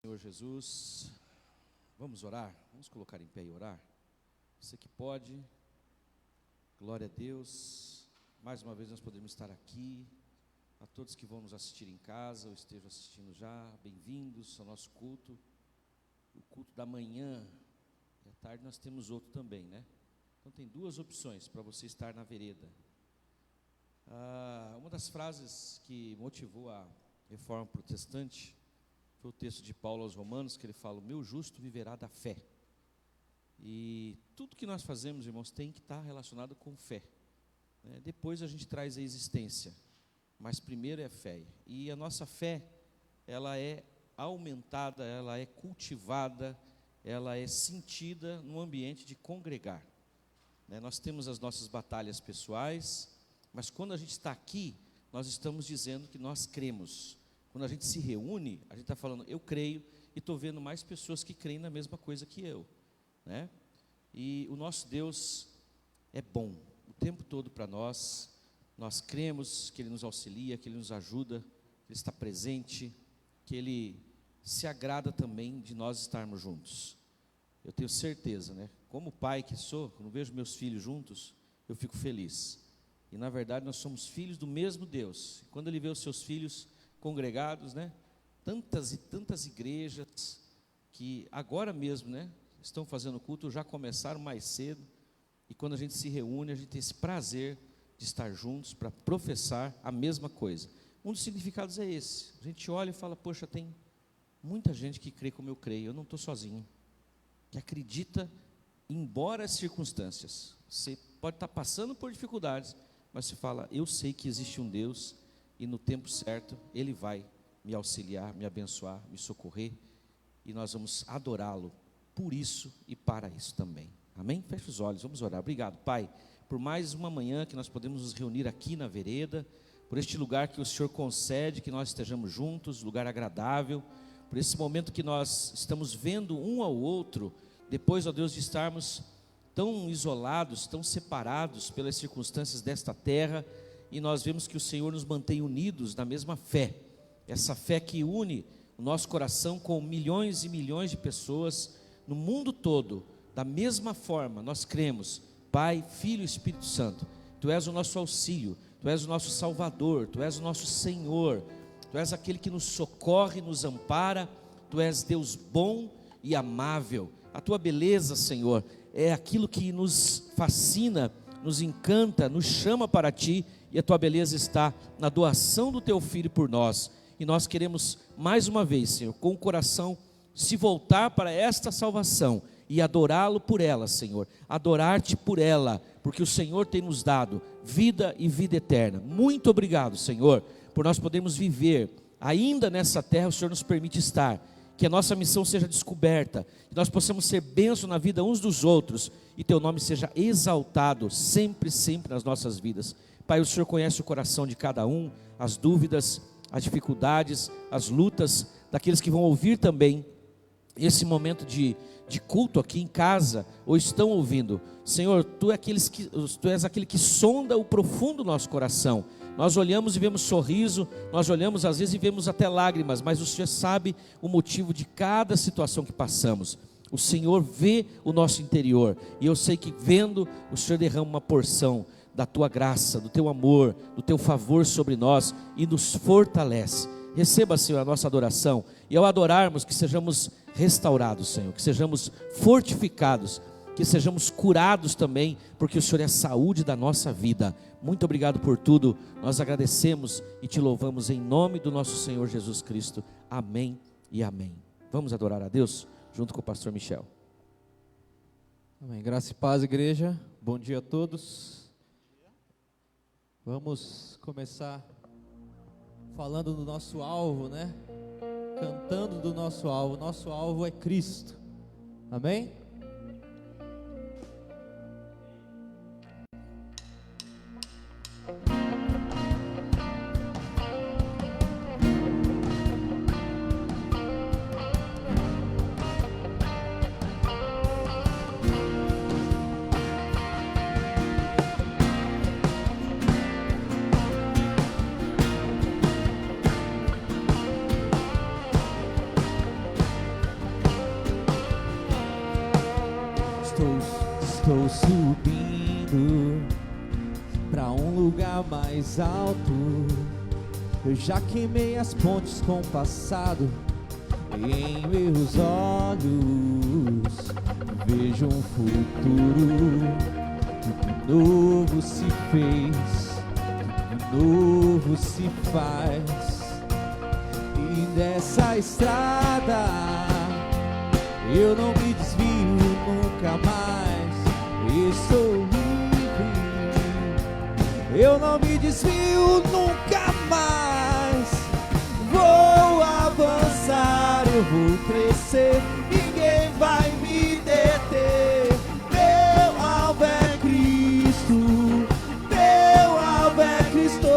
Senhor Jesus, vamos orar, vamos colocar em pé e orar. Você que pode, glória a Deus. Mais uma vez nós podemos estar aqui. A todos que vão nos assistir em casa ou estejam assistindo já, bem-vindos ao nosso culto, o culto da manhã. E à tarde nós temos outro também, né? Então tem duas opções para você estar na vereda. Uma das frases que motivou a reforma protestante foi o texto de Paulo aos Romanos, que ele fala: o meu justo viverá da fé. E tudo que nós fazemos, irmãos, tem que estar relacionado com fé, né? Depois a gente traz a existência, mas primeiro é a fé. E a nossa fé, ela é aumentada, ela é cultivada, ela é sentida no ambiente de congregar, né? Nós temos as nossas batalhas pessoais, mas quando a gente está aqui, nós estamos dizendo que nós cremos. Quando a gente se reúne, a gente está falando, eu creio, e estou vendo mais pessoas que creem na mesma coisa que eu, né? E o nosso Deus é bom, o tempo todo para nós. Nós cremos que Ele nos auxilia, que Ele nos ajuda, que Ele está presente, que Ele se agrada também de nós estarmos juntos. Eu tenho certeza, né? Como pai que sou, quando vejo meus filhos juntos, eu fico feliz. E na verdade nós somos filhos do mesmo Deus. Quando Ele vê os seus filhos congregados, né? Tantas e tantas igrejas que agora mesmo, né, estão fazendo culto, já começaram mais cedo, e quando a gente se reúne, a gente tem esse prazer de estar juntos para professar a mesma coisa. Um dos significados é esse. A gente olha e fala, poxa, tem muita gente que crê como eu creio, eu não estou sozinho, que acredita, embora as circunstâncias, você pode estar passando por dificuldades, mas você fala, eu sei que existe um Deus, e no tempo certo, Ele vai me auxiliar, me abençoar, me socorrer, e nós vamos adorá-lo por isso e para isso também. Amém? Feche os olhos, vamos orar. Obrigado, Pai, por mais uma manhã que nós podemos nos reunir aqui na vereda, por este lugar que o Senhor concede, que nós estejamos juntos, lugar agradável, por esse momento que nós estamos vendo um ao outro, depois, ó Deus, de estarmos tão isolados, tão separados pelas circunstâncias desta terra, e nós vemos que o Senhor nos mantém unidos na mesma fé, essa fé que une o nosso coração com milhões e milhões de pessoas no mundo todo. Da mesma forma, nós cremos, Pai, Filho e Espírito Santo, Tu és o nosso auxílio, Tu és o nosso Salvador, Tu és o nosso Senhor, Tu és aquele que nos socorre, nos ampara, Tu és Deus bom e amável. A Tua beleza, Senhor, é aquilo que nos fascina, nos encanta, nos chama para Ti, e a Tua beleza está na doação do Teu Filho por nós, e nós queremos mais uma vez, Senhor, com o coração se voltar para esta salvação, e adorá-lo por ela, Senhor, adorar-Te por ela, porque o Senhor tem nos dado vida e vida eterna. Muito obrigado, Senhor, por nós podermos viver, ainda nessa terra o Senhor nos permite estar, que a nossa missão seja descoberta, que nós possamos ser bênção na vida uns dos outros, e Teu nome seja exaltado sempre, sempre nas nossas vidas. Pai, o Senhor conhece o coração de cada um, as dúvidas, as dificuldades, as lutas, daqueles que vão ouvir também esse momento de culto aqui em casa, ou estão ouvindo. Senhor, Tu és aquele que sonda o profundo do nosso coração. Nós olhamos e vemos sorriso, nós olhamos às vezes e vemos até lágrimas, mas o Senhor sabe o motivo de cada situação que passamos. O Senhor vê o nosso interior, e eu sei que vendo, o Senhor derrama uma porção da Tua graça, do Teu amor, do Teu favor sobre nós, e nos fortalece. Receba, Senhor, a nossa adoração, e ao adorarmos, que sejamos restaurados, Senhor, que sejamos fortificados, que sejamos curados também, porque o Senhor é a saúde da nossa vida. Muito obrigado por tudo, nós agradecemos e Te louvamos em nome do nosso Senhor Jesus Cristo. Amém e amém. Vamos adorar a Deus junto com o pastor Michel. Amém. Graça e paz, igreja. Bom dia a todos. Vamos começar falando do nosso alvo, né? Cantando do nosso alvo. Nosso alvo é Cristo. Amém? Estou subindo pra um lugar mais alto. Eu já queimei as pontes com o passado, e em meus olhos vejo um futuro. Tudo novo se fez, tudo novo se faz. E dessa estrada eu não me desvio nunca mais. Estou livre, eu não me desvio nunca mais. Vou avançar, eu vou crescer, ninguém vai me deter. Meu alvo é Cristo, meu alvo é Cristo.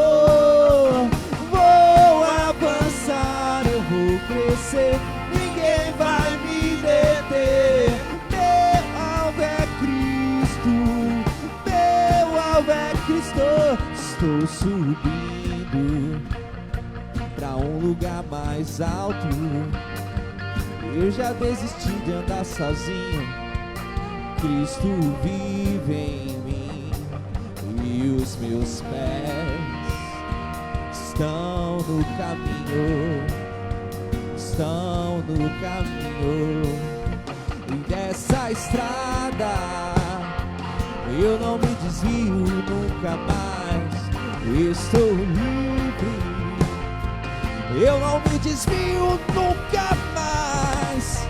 Vou avançar, eu vou crescer, ninguém vai me deter. Meu alvo é Cristo, meu alvo é Cristo. Estou subindo pra um lugar mais alto. Eu já desisti de andar sozinho. Cristo vive em mim e os meus pés estão no caminho, estão no caminho. E dessa estrada eu não me desvio nunca mais. Estou livre, eu não me desvio nunca mais.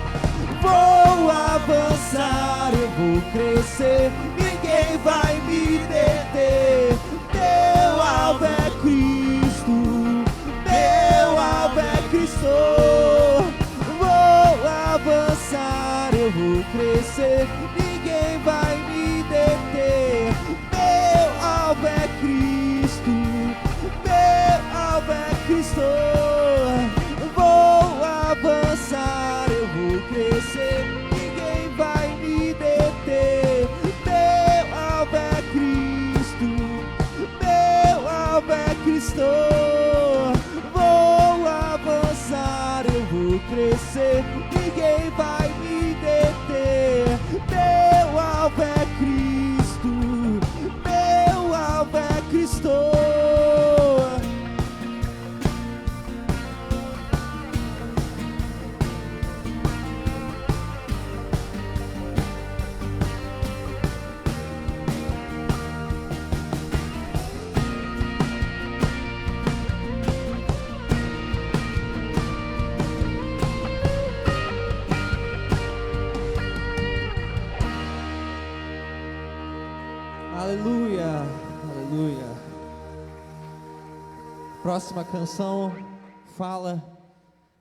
Vou avançar, eu vou crescer, ninguém vai me deter. Meu alvo é Cristo, meu alvo é Cristo. Vou avançar, eu vou crescer, ninguém vai me deter. Meu alvo é Cristo, meu alvo é Cristo. Vou avançar, eu vou crescer, ninguém vai me deter. Meu alvo é Cristo, meu alvo é Cristo. Vou avançar, eu vou crescer, ninguém vai me deter. Meu alvo é Cristo, meu alvo é Cristo. Aleluia, aleluia. Próxima canção fala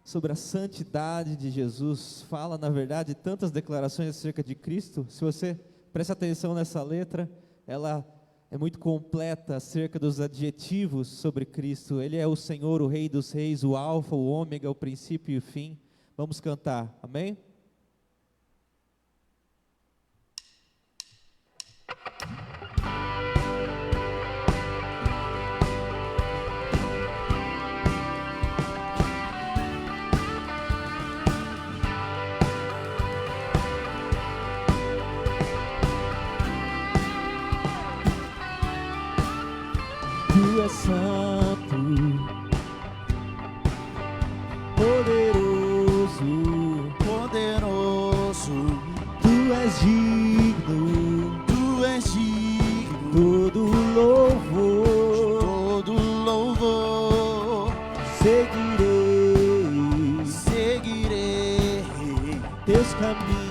sobre a santidade de Jesus. Fala, na verdade, tantas declarações acerca de Cristo. Se você presta atenção nessa letra, ela é muito completa acerca dos adjetivos sobre Cristo. Ele é o Senhor, o Rei dos Reis, o Alfa, o Ômega, o princípio e o fim. Vamos cantar, amém? Tu és santo, poderoso, poderoso, tu és digno, tu és digno, todo louvor, todo louvor. seguirei teus caminhos,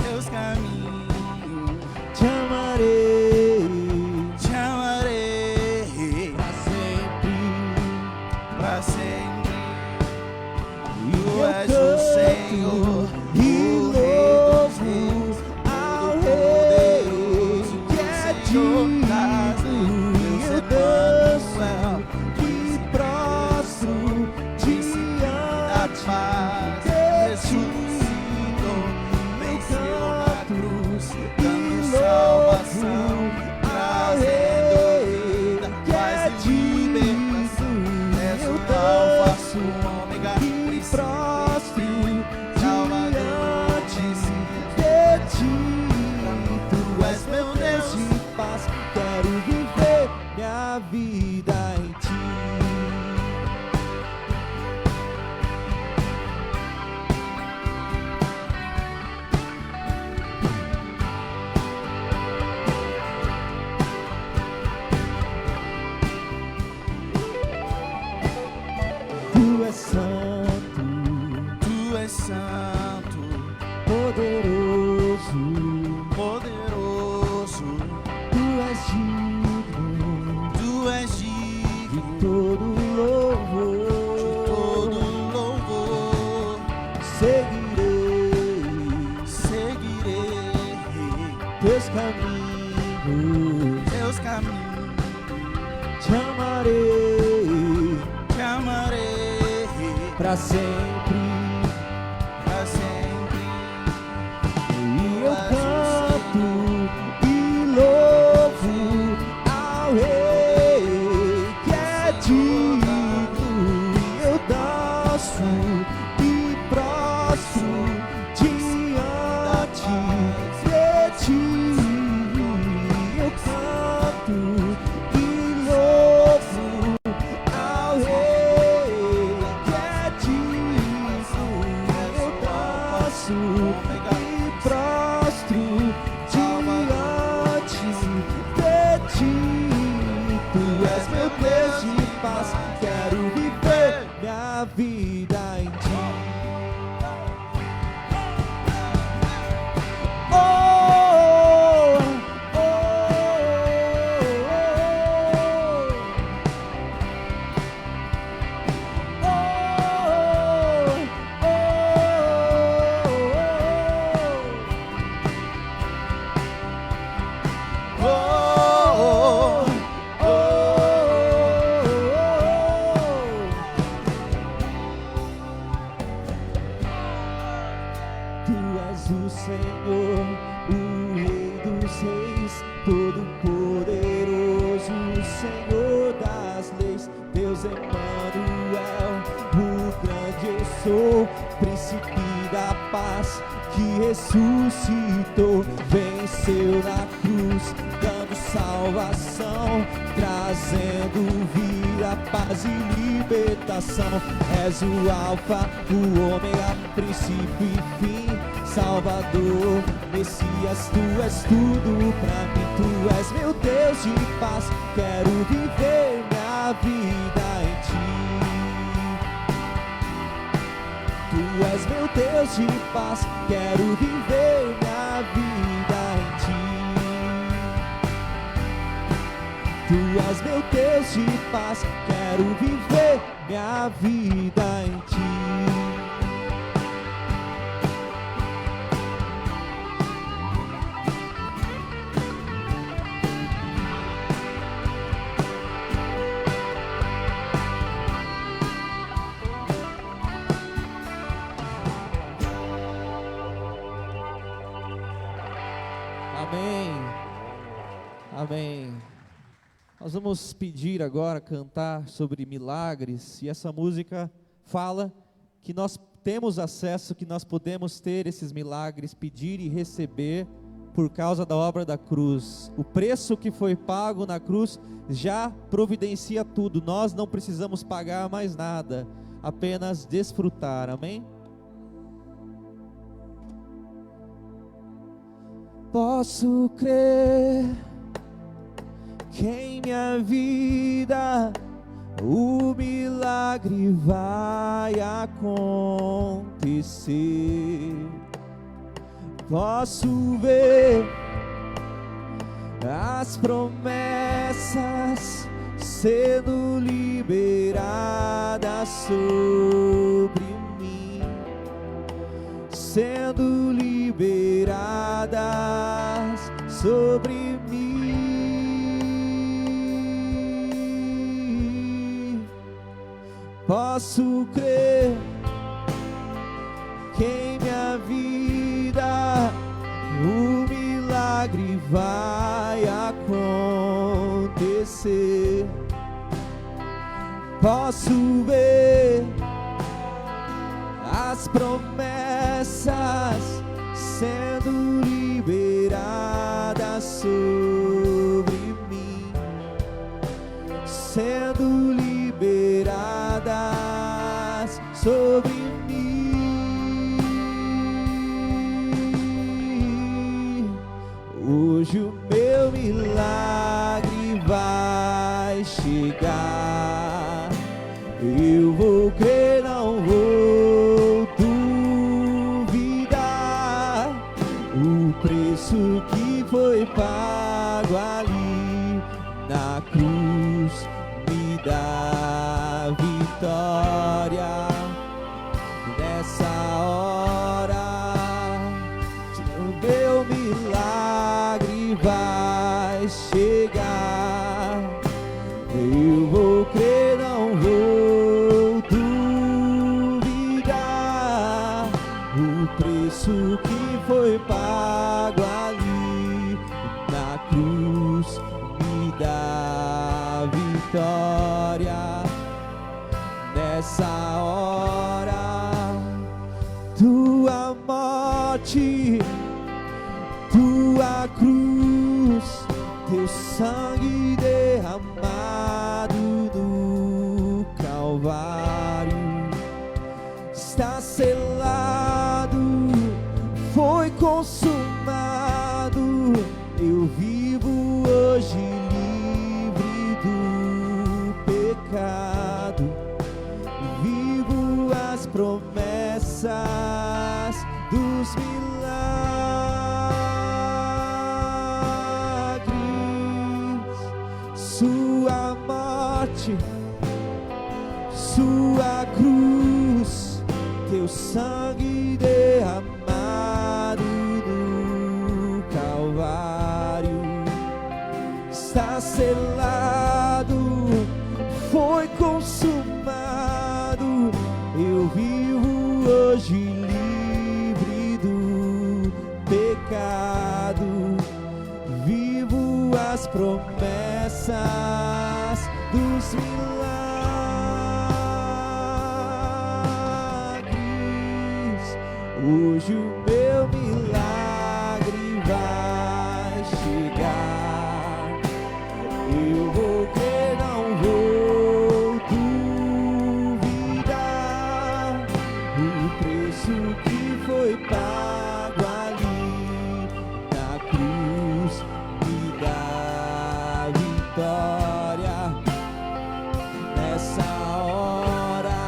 Teus caminhos, te amarei te amarei pra sempre. Tu és o Senhor, e o Rei dos Reis, ao Rei que é digno, eu danço e prostro diante de ti. venceu na cruz, E dando salvação, ao trazendo Rei vida, que é paz e libertação. digno, És eu o Alfa, danço o Ômega, e prostro Salvador, Tu és santo, poderoso, poderoso, tu és digno Tu és de digno todo louvor. de todo louvor. Seguirei Seguirei teus caminhos, teus caminhos, te amarei te amarei para sempre. para sempre. E eu canto e louvo ao Rei que é digno. E eu danço e prostro diante de ti. Eu canto e louvo ao Rei que é digno. Eu danço e prostro diante de ti. Tu és meu Deus de paz, quero viver minha vida em ti. Oh, oh, Tu és o Senhor, o Rei dos Reis, Todo-Poderoso, Senhor das leis, Deus Emmanuel, o grande eu sou, Príncipe da paz, que ressuscitou, venceu na cruz, dando salvação, trazendo vida, paz e libertação. És o Alfa, o Ômega, princípio e fim, Salvador, Messias, Tu és tudo pra mim. Tu és meu Deus de paz, quero viver minha vida em Ti. Tu és meu Deus de paz, quero viver minha vida em Ti. Tu és meu Deus de paz, quero viver minha vida em Ti. Amém. Amém. Nós vamos pedir agora, cantar sobre milagres, e essa música fala que nós temos acesso, que nós podemos ter esses milagres, pedir e receber por causa da obra da cruz. O preço que foi pago na cruz já providencia tudo, nós não precisamos pagar mais nada, apenas desfrutar, amém? Posso crer que em minha vida o milagre vai acontecer. Posso ver as promessas sendo liberadas sobre mim, sendo liberadas sobre mim. Posso crer que em minha vida o milagre vai acontecer. Posso ver as promessas sendo liberadas sobre mim, sendo liberadas sobre mim. Hoje o meu milagre vai chegar. Eu vou crer, não vou duvidar. o preço que foi pago ali na cruz me dá vitória. Nessa hora, tua morte, tua cruz, teu sangue derramado no Calvário está selado, foi consumado. Eu vivo hoje livre do pecado, vivo as promessas dos milagres. Sua morte, sua cruz, teu sangue derramado no Calvário está selado, foi consumado. Eu vivo hoje livre do pecado, vivo as promessas dos milagres. Hoje o meu milagre vai chegar. Eu vou crer, não vou duvidar. O preço que foi pago ali na cruz me dá vitória. Nessa hora,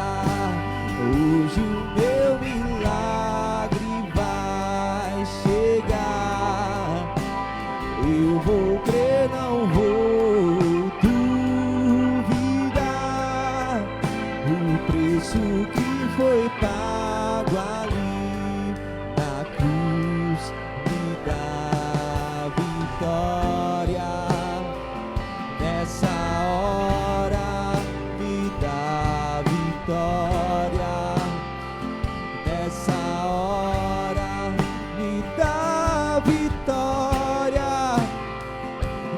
hoje o meu milagre vai chegar. Eu vou crer, não vou duvidar. O preço que foi pago ali na cruz me dá vitória. Nessa hora me dá vitória. Nessa hora me dá vitória.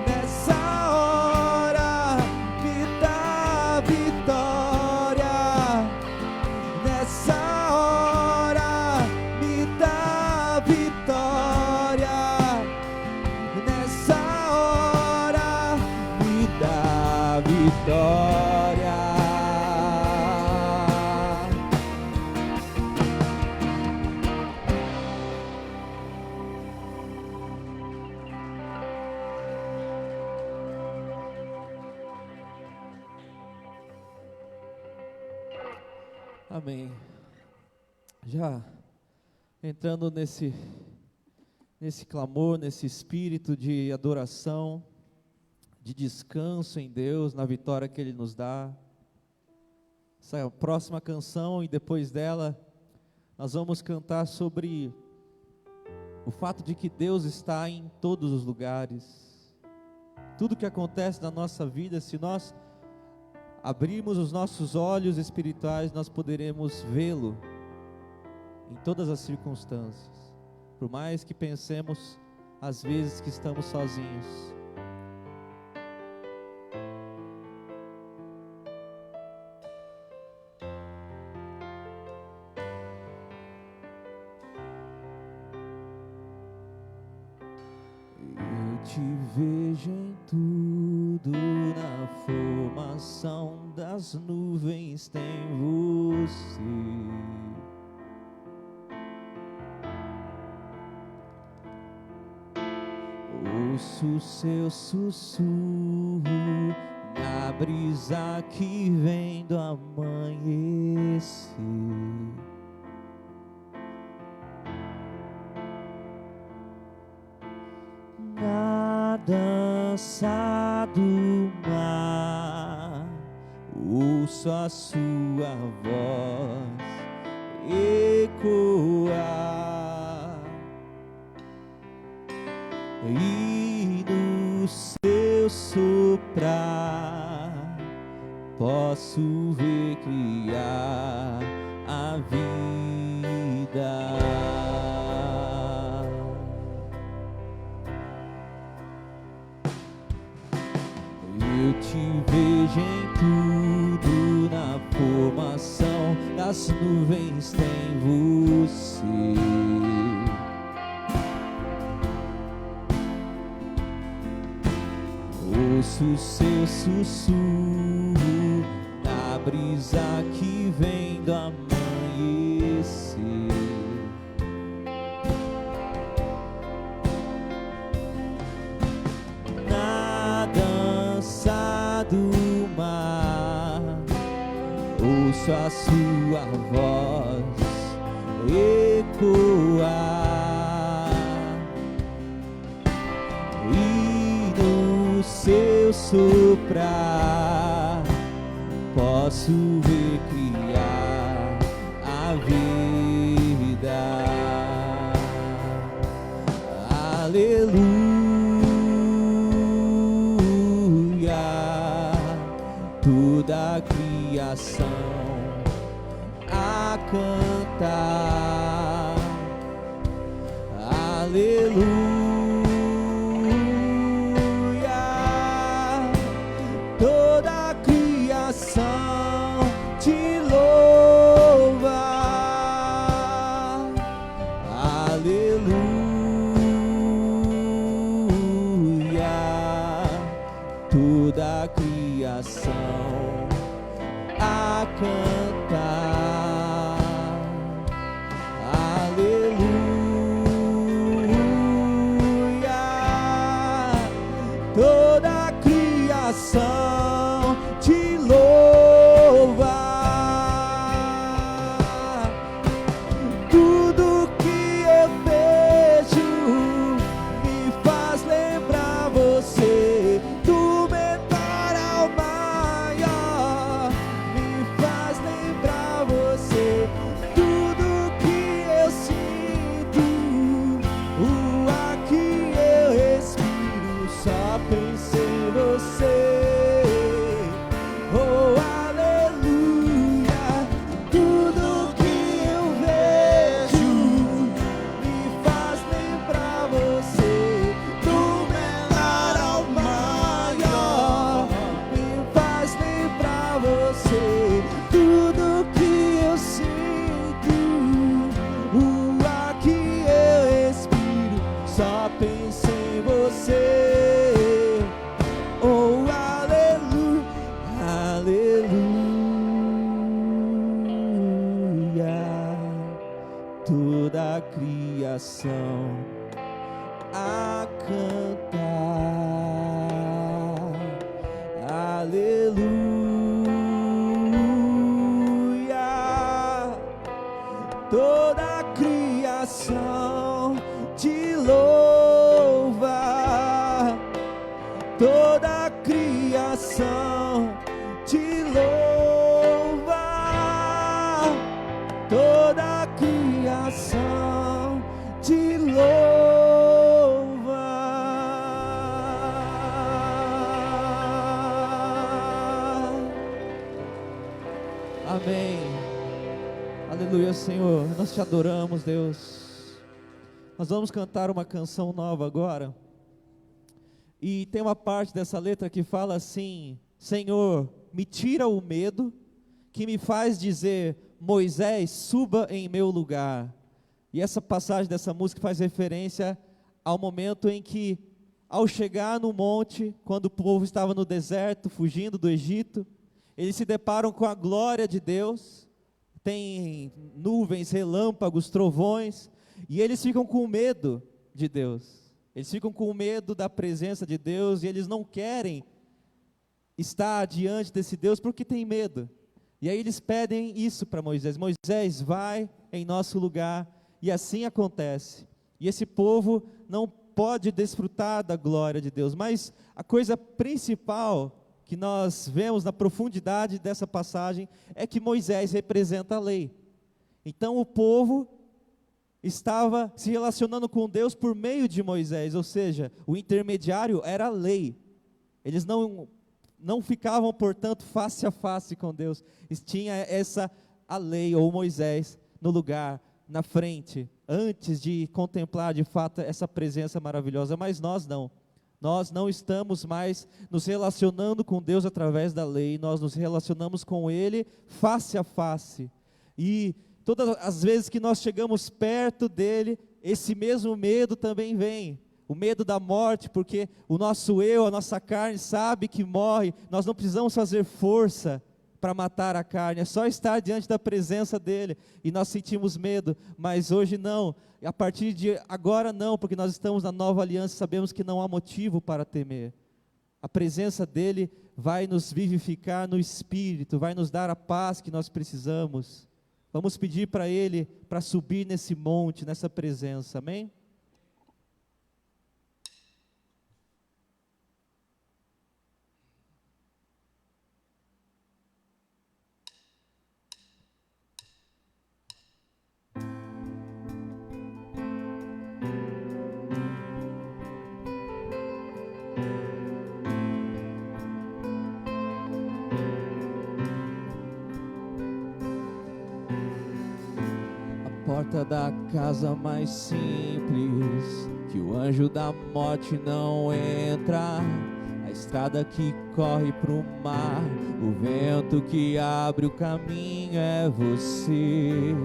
Nessa hora me dá vitória. Nessa hora me dá vitória. Nessa hora me dá vitória. Amém. Já entrando nesse clamor, nesse espírito de adoração, de descanso em Deus, na vitória que Ele nos dá. Essa próxima canção, e depois dela, nós vamos cantar sobre o fato de que Deus está em todos os lugares. Tudo que acontece na nossa vida, se nós abrirmos os nossos olhos espirituais, nós poderemos vê-lo em todas as circunstâncias, por mais que pensemos às vezes que estamos sozinhos. Eu te vejo em tudo, na formação das nuvens tem você. Ouço seu sussurro na brisa que vem do amanhecer. Na dança do mar, ouço a sua voz ecoar, e no seu soprar posso ver criar a vida. seja em tudo, na formação das nuvens tem você. Ouço o seu sussurro na brisa que vem do amanhecer. Na dança do mar, ouço a sua voz ecoar, e no seu soprar posso recriar a vida. Aleluia, toda a criação a cantar. Aleluia, toda a criação te louva. Aleluia, toda a criação a cantar. Aleluia, toda a criação te louva. Tudo que eu vejo me faz lembrar você, do menor ao maior, me faz lembrar você. Tudo que eu sinto, o ar que eu respiro, só penso em você. Oh, aleluia, tudo que eu vejo me faz lembrar você, do menor ao maior, me faz lembrar você. Tudo que eu sinto, o ar que eu respiro, só penso em você. Oh, aleluia, aleluia, toda a criação a cantar. Aleluia, toda a criação te louva. Toda a criação te louva. Toda a criação te louva. Amém. Aleluia, Senhor. Nós te adoramos, Deus. Nós vamos cantar uma canção nova agora. E tem uma parte dessa letra que fala assim: Senhor, me tira o medo que me faz dizer, Moisés, suba em meu lugar. E essa passagem dessa música faz referência ao momento em que, ao chegar no monte, quando o povo estava no deserto, fugindo do Egito, eles se deparam com a glória de Deus. Tem nuvens, relâmpagos, trovões, e eles ficam com medo de Deus. Eles ficam com medo da presença de Deus, e eles não querem estar diante desse Deus porque tem medo. E aí eles pedem isso para Moisés: Moisés, vai em nosso lugar. E assim acontece. E esse povo não pode desfrutar da glória de Deus. Mas a coisa principal que nós vemos na profundidade dessa passagem é que Moisés representa a lei. Então o povo estava se relacionando com Deus por meio de Moisés, ou seja, o intermediário era a lei. Eles não ficavam, portanto, face a face com Deus. Tinha a lei, ou Moisés, no lugar, na frente, antes de contemplar de fato essa presença maravilhosa. Mas nós não. Nós não estamos mais nos relacionando com Deus através da lei, nós nos relacionamos com Ele face a face. E todas as vezes que nós chegamos perto dEle, esse mesmo medo também vem. O medo da morte, porque o nosso eu, a nossa carne sabe que morre. Nós não precisamos fazer força para matar a carne, é só estar diante da presença dEle, e nós sentimos medo, mas hoje não, a partir de agora não, porque nós estamos na nova aliança, sabemos que não há motivo para temer. A presença dEle vai nos vivificar no Espírito, vai nos dar a paz que nós precisamos. Vamos pedir para Ele, para subir nesse monte, nessa presença, amém? Porta da casa mais simples, que o anjo da morte não entra, a estrada que corre pro mar, o vento que abre o caminho é você.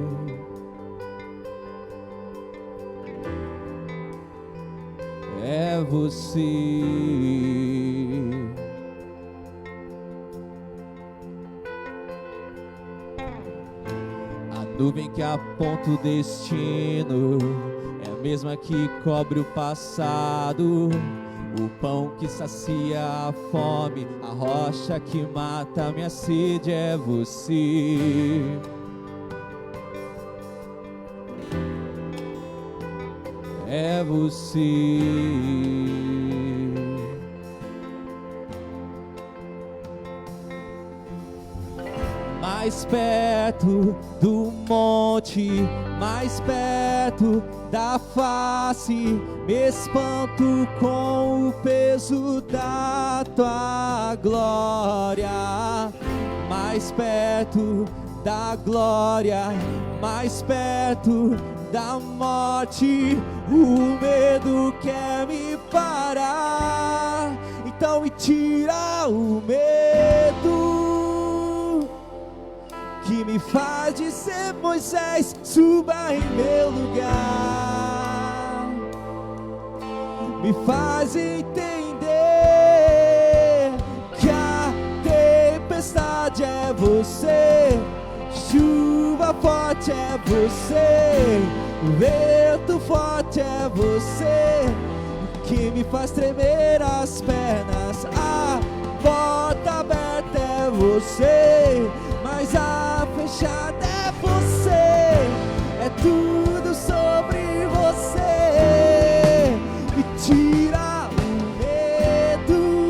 É você. A nuvem que aponta o destino é a mesma que cobre o passado. O pão que sacia a fome, a rocha que mata a minha sede é você. É você. Mais perto do monte, mais perto da face, me espanto com o peso da tua glória. Mais perto da glória, mais perto da morte, o medo quer me parar, então me tira o medo que me faz dizer: Moisés, suba em meu lugar. Me faz entender que a tempestade é você, chuva forte é você, o vento forte é você, que me faz tremer as pernas. A porta aberta é você, mas a fechada é você. É tudo sobre você. Me tira o medo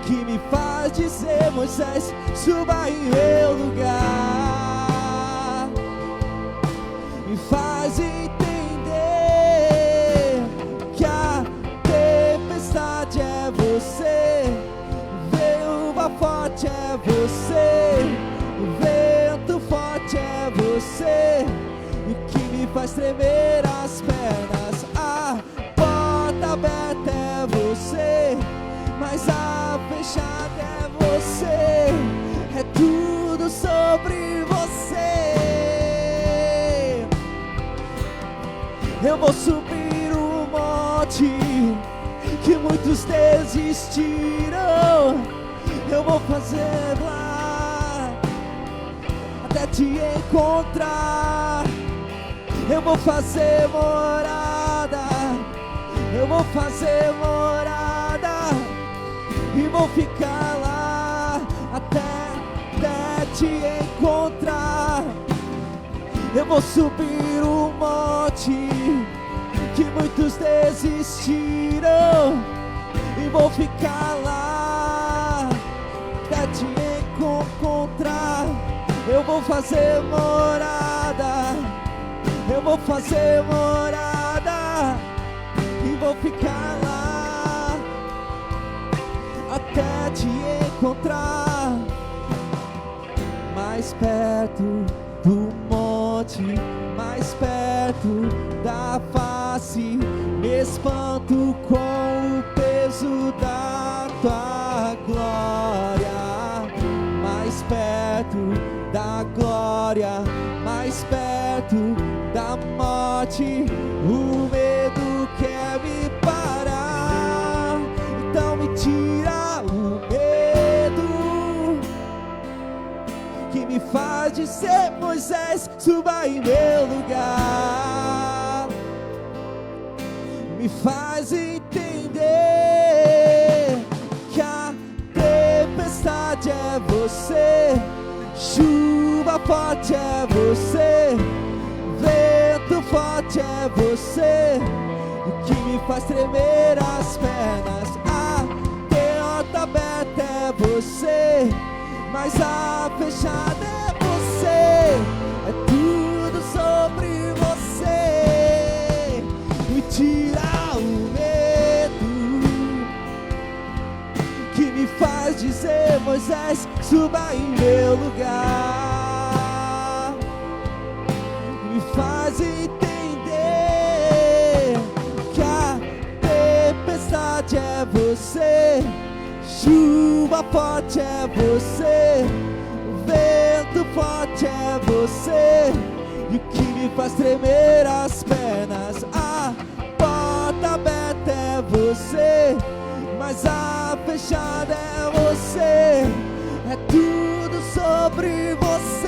que me faz dizer: Moisés, suba em meu lugar. Me faz entender que a tempestade é você, chuva forte é você, o vento forte é você, o que me faz tremer as pernas. A porta aberta é você, mas a fechada é você. É tudo sobre você. Eu vou subir o monte que muitos desistiram. Eu vou fazer lá até te encontrar. Eu vou fazer morada, eu vou fazer morada e vou ficar lá até te encontrar. Eu vou subir o monte que muitos desistiram e vou ficar lá até te encontrar. Eu vou fazer morada, eu vou fazer morada e vou ficar lá até te encontrar. Mais perto do monte, mais perto da face, face, me espanto com o peso da tua glória. Mais perto da glória, mais perto da morte, o medo quer me parar. Então me tira o medo que me faz dizer: Moisés, suba em meu lugar. Me faz entender que a tempestade é você, chuva forte é você, vento forte é você. O que me faz tremer as pernas, a porta aberta é você, mas a fechada é você. É tudo sobre você. Me tira o medo que me faz dizer: Moisés, suba em meu lugar. Me faz entender que a tempestade é você, chuva forte é você, vento forte é você. E o que me faz tremer as pernas, a porta aberta é você, mas a fechada é você. É tudo sobre você.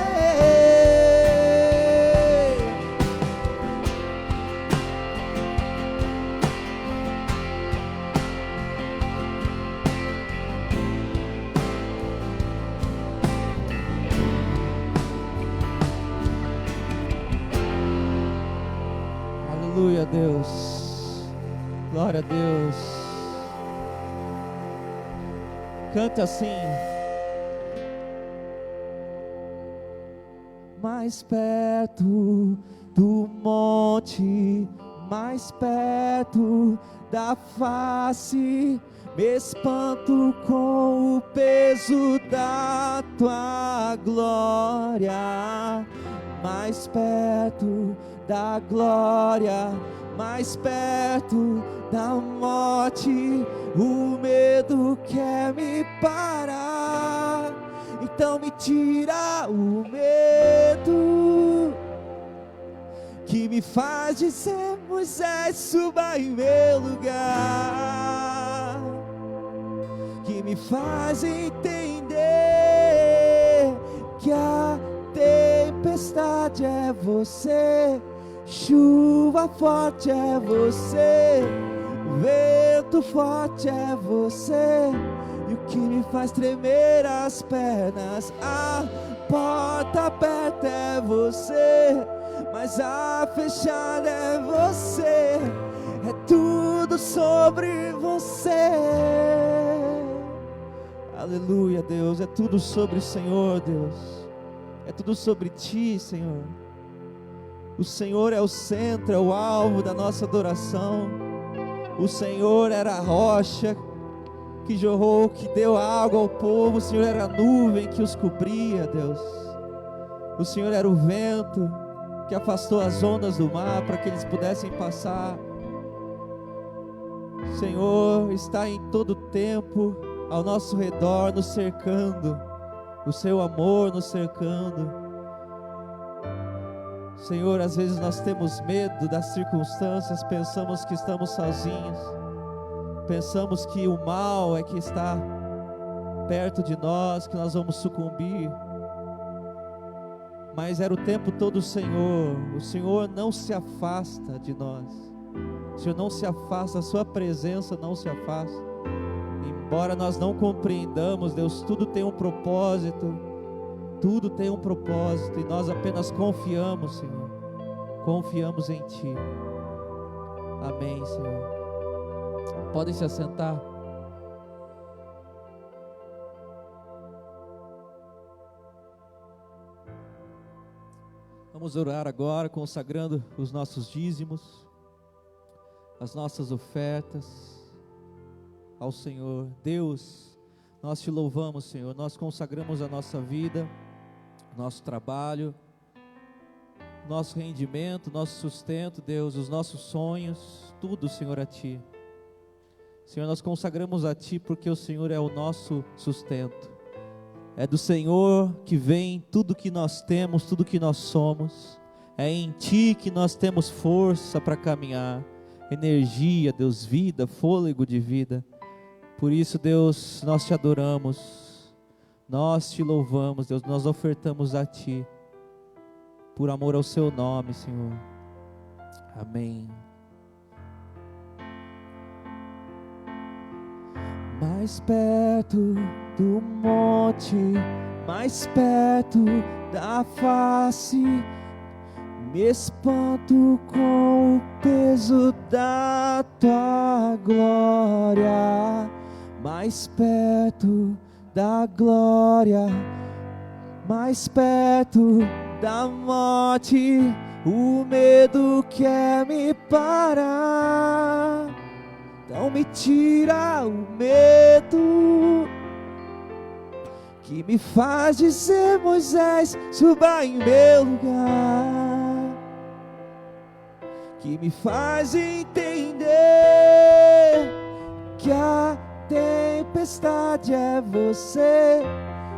Aleluia, Deus. Glória a Deus. Canta assim. Mais perto do monte, mais perto da face, me espanto com o peso da tua glória. Mais perto da glória, mais perto da morte, o medo quer me parar. Então me tira o medo que me faz dizer: Moisés, suba em meu lugar. Que me faz entender que a tempestade é você, chuva forte é você, vento forte é você. E o que me faz tremer as pernas, a porta aberta é você, mas a fechada é você. É tudo sobre você. Aleluia, Deus. É tudo sobre o Senhor, Deus. É tudo sobre Ti, Senhor. O Senhor é o centro, é o alvo da nossa adoração. O Senhor era a rocha que jorrou, que deu água ao povo. O Senhor era a nuvem que os cobria, Deus. O Senhor era o vento que afastou as ondas do mar para que eles pudessem passar. O Senhor está em todo tempo ao nosso redor, nos cercando. O seu amor nos cercando. Senhor, às vezes nós temos medo das circunstâncias, pensamos que estamos sozinhos, pensamos que o mal é que está perto de nós, que nós vamos sucumbir, mas era o tempo todo o Senhor não se afasta de nós, o Senhor não se afasta, a sua presença não se afasta, embora nós não compreendamos, Deus, tudo tem um propósito, e nós apenas confiamos, Senhor, confiamos em Ti. Amém, Senhor. Podem se assentar. Vamos orar agora, consagrando os nossos dízimos, as nossas ofertas ao Senhor. Deus, nós Te louvamos, Senhor, nós consagramos a nossa vida, nosso trabalho, nosso rendimento, nosso sustento, Deus, os nossos sonhos, tudo, Senhor, a Ti. Senhor, nós consagramos a Ti porque o Senhor é o nosso sustento. É do Senhor que vem tudo que nós temos, tudo que nós somos. É em Ti que nós temos força para caminhar, energia, Deus, vida, fôlego de vida. Por isso, Deus, nós Te adoramos, nós Te louvamos, Deus, nós ofertamos a Ti, por amor ao Seu nome, Senhor. Amém. Mais perto do monte, mais perto da face, me espanto com o peso da Tua glória. Mais perto da glória, mais perto da morte, o medo quer me parar. Então me tira o medo que me faz dizer: Moisés, suba em meu lugar. Que me faz entender que a tempestade é você,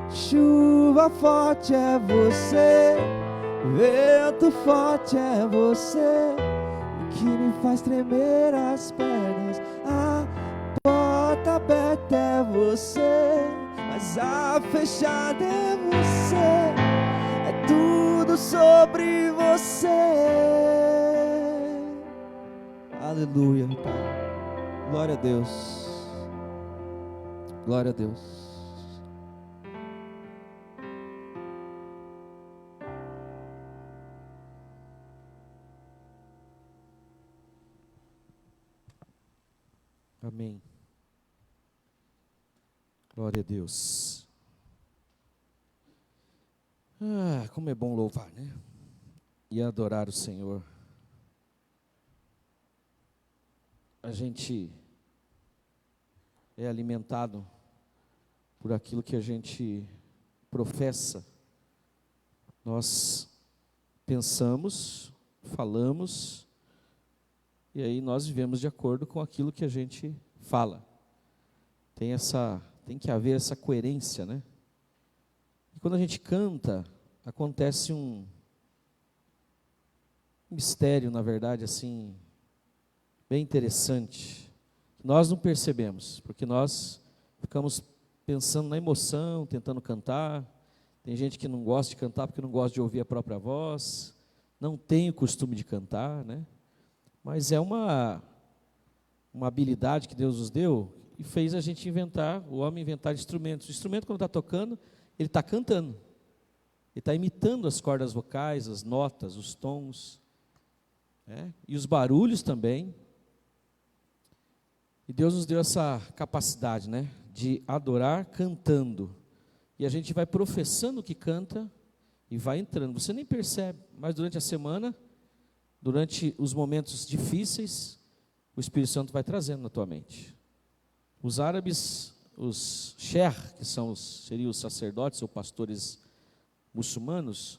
chuva forte é você, vento forte é você, o que me faz tremer as pernas. A porta aberta é você, mas a fechada é você. É tudo sobre você. Aleluia, Pai. Glória a Deus. Glória a Deus. Amém. Glória a Deus. Como é bom louvar, né? E adorar o Senhor. A gente é alimentado por aquilo que a gente professa. Nós pensamos, falamos, e aí nós vivemos de acordo com aquilo que a gente fala. Tem que haver essa coerência, né? E quando a gente canta, acontece um mistério, na verdade, assim, bem interessante. Nós não percebemos, porque nós ficamos pensando na emoção, tentando cantar. Tem gente que não gosta de cantar porque não gosta de ouvir a própria voz, não tem o costume de cantar, né? Mas é uma habilidade que Deus nos deu e fez a gente inventar, o homem inventar instrumentos. O instrumento, quando está tocando, ele está cantando. Ele está imitando as cordas vocais, as notas, os tons, né? E os barulhos também. E Deus nos deu essa capacidade, né, de adorar cantando. E a gente vai professando o que canta e vai entrando. Você nem percebe, mas durante a semana, durante os momentos difíceis, o Espírito Santo vai trazendo na tua mente. Os árabes, os sher, que seriam os sacerdotes ou pastores muçulmanos,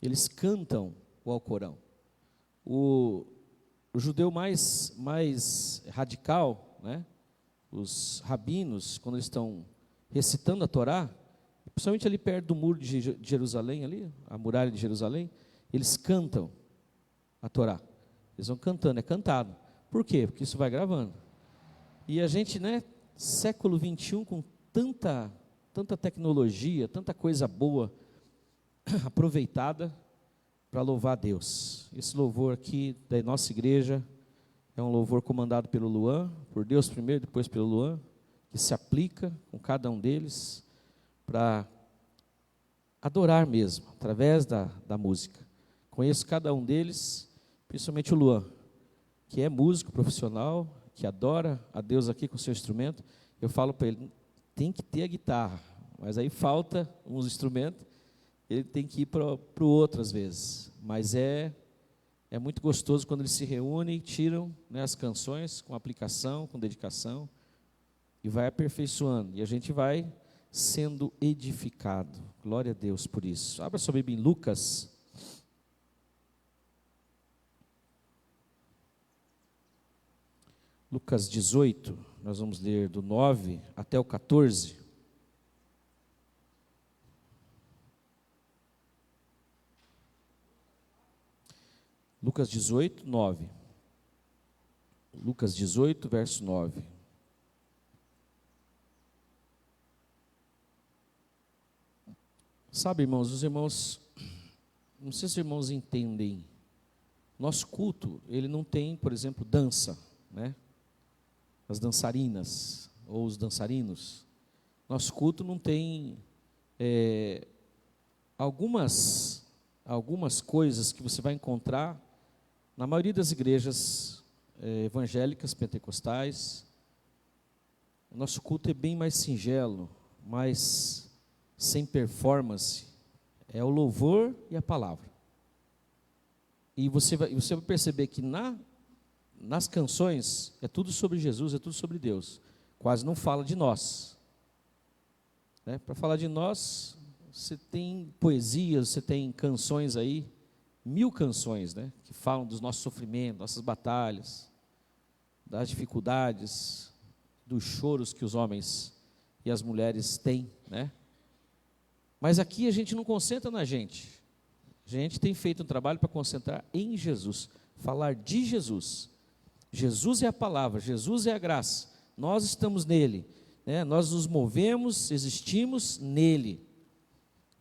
eles cantam o Alcorão. O judeu mais radical, né, os rabinos, quando eles estão recitando a Torá, principalmente ali perto do muro de Jerusalém, ali, a muralha de Jerusalém, eles cantam a Torá. Eles vão cantando, é cantado. Por quê? Porque isso vai gravando. E a gente, né, século 21, com tanta tecnologia, tanta coisa boa aproveitada para louvar a Deus. Esse louvor aqui da nossa igreja é um louvor comandado pelo Luan, por Deus primeiro, depois pelo Luan, que se aplica com cada um deles para adorar mesmo, através da música. Conheço cada um deles, principalmente o Luan, que é músico profissional, que adora a Deus aqui com o seu instrumento. Eu falo para ele, tem que ter a guitarra, mas aí falta uns instrumentos, ele tem que ir para o outro às vezes. Mas é muito gostoso quando eles se reúnem e tiram, né, as canções com aplicação, com dedicação, e vai aperfeiçoando, e a gente vai sendo edificado. Glória a Deus por isso. Abra sua Bíblia em Lucas, Lucas 18, nós vamos ler do 9 até o 14. Lucas 18, 9. Lucas 18, verso 9. Sabe, irmãos, os irmãos, não sei se os irmãos entendem, nosso culto, ele não tem, por exemplo, dança, né? As dançarinas, ou os dançarinos. Nosso culto não tem algumas coisas que você vai encontrar na maioria das igrejas evangélicas, pentecostais. O nosso culto é bem mais singelo, mais sem performance, é o louvor e a palavra. E você vai perceber que nas canções é tudo sobre Jesus, é tudo sobre Deus. Quase não fala de nós. Para falar de nós, você tem poesias, você tem canções aí, 1000 canções, né, que falam dos nossos sofrimentos, nossas batalhas, das dificuldades, dos choros que os homens e as mulheres têm, né? Mas aqui a gente não concentra na gente. A gente tem feito um trabalho para concentrar em Jesus, falar de Jesus. Jesus é a palavra, Jesus é a graça. Nós estamos nele, né? Nós nos movemos, existimos nele.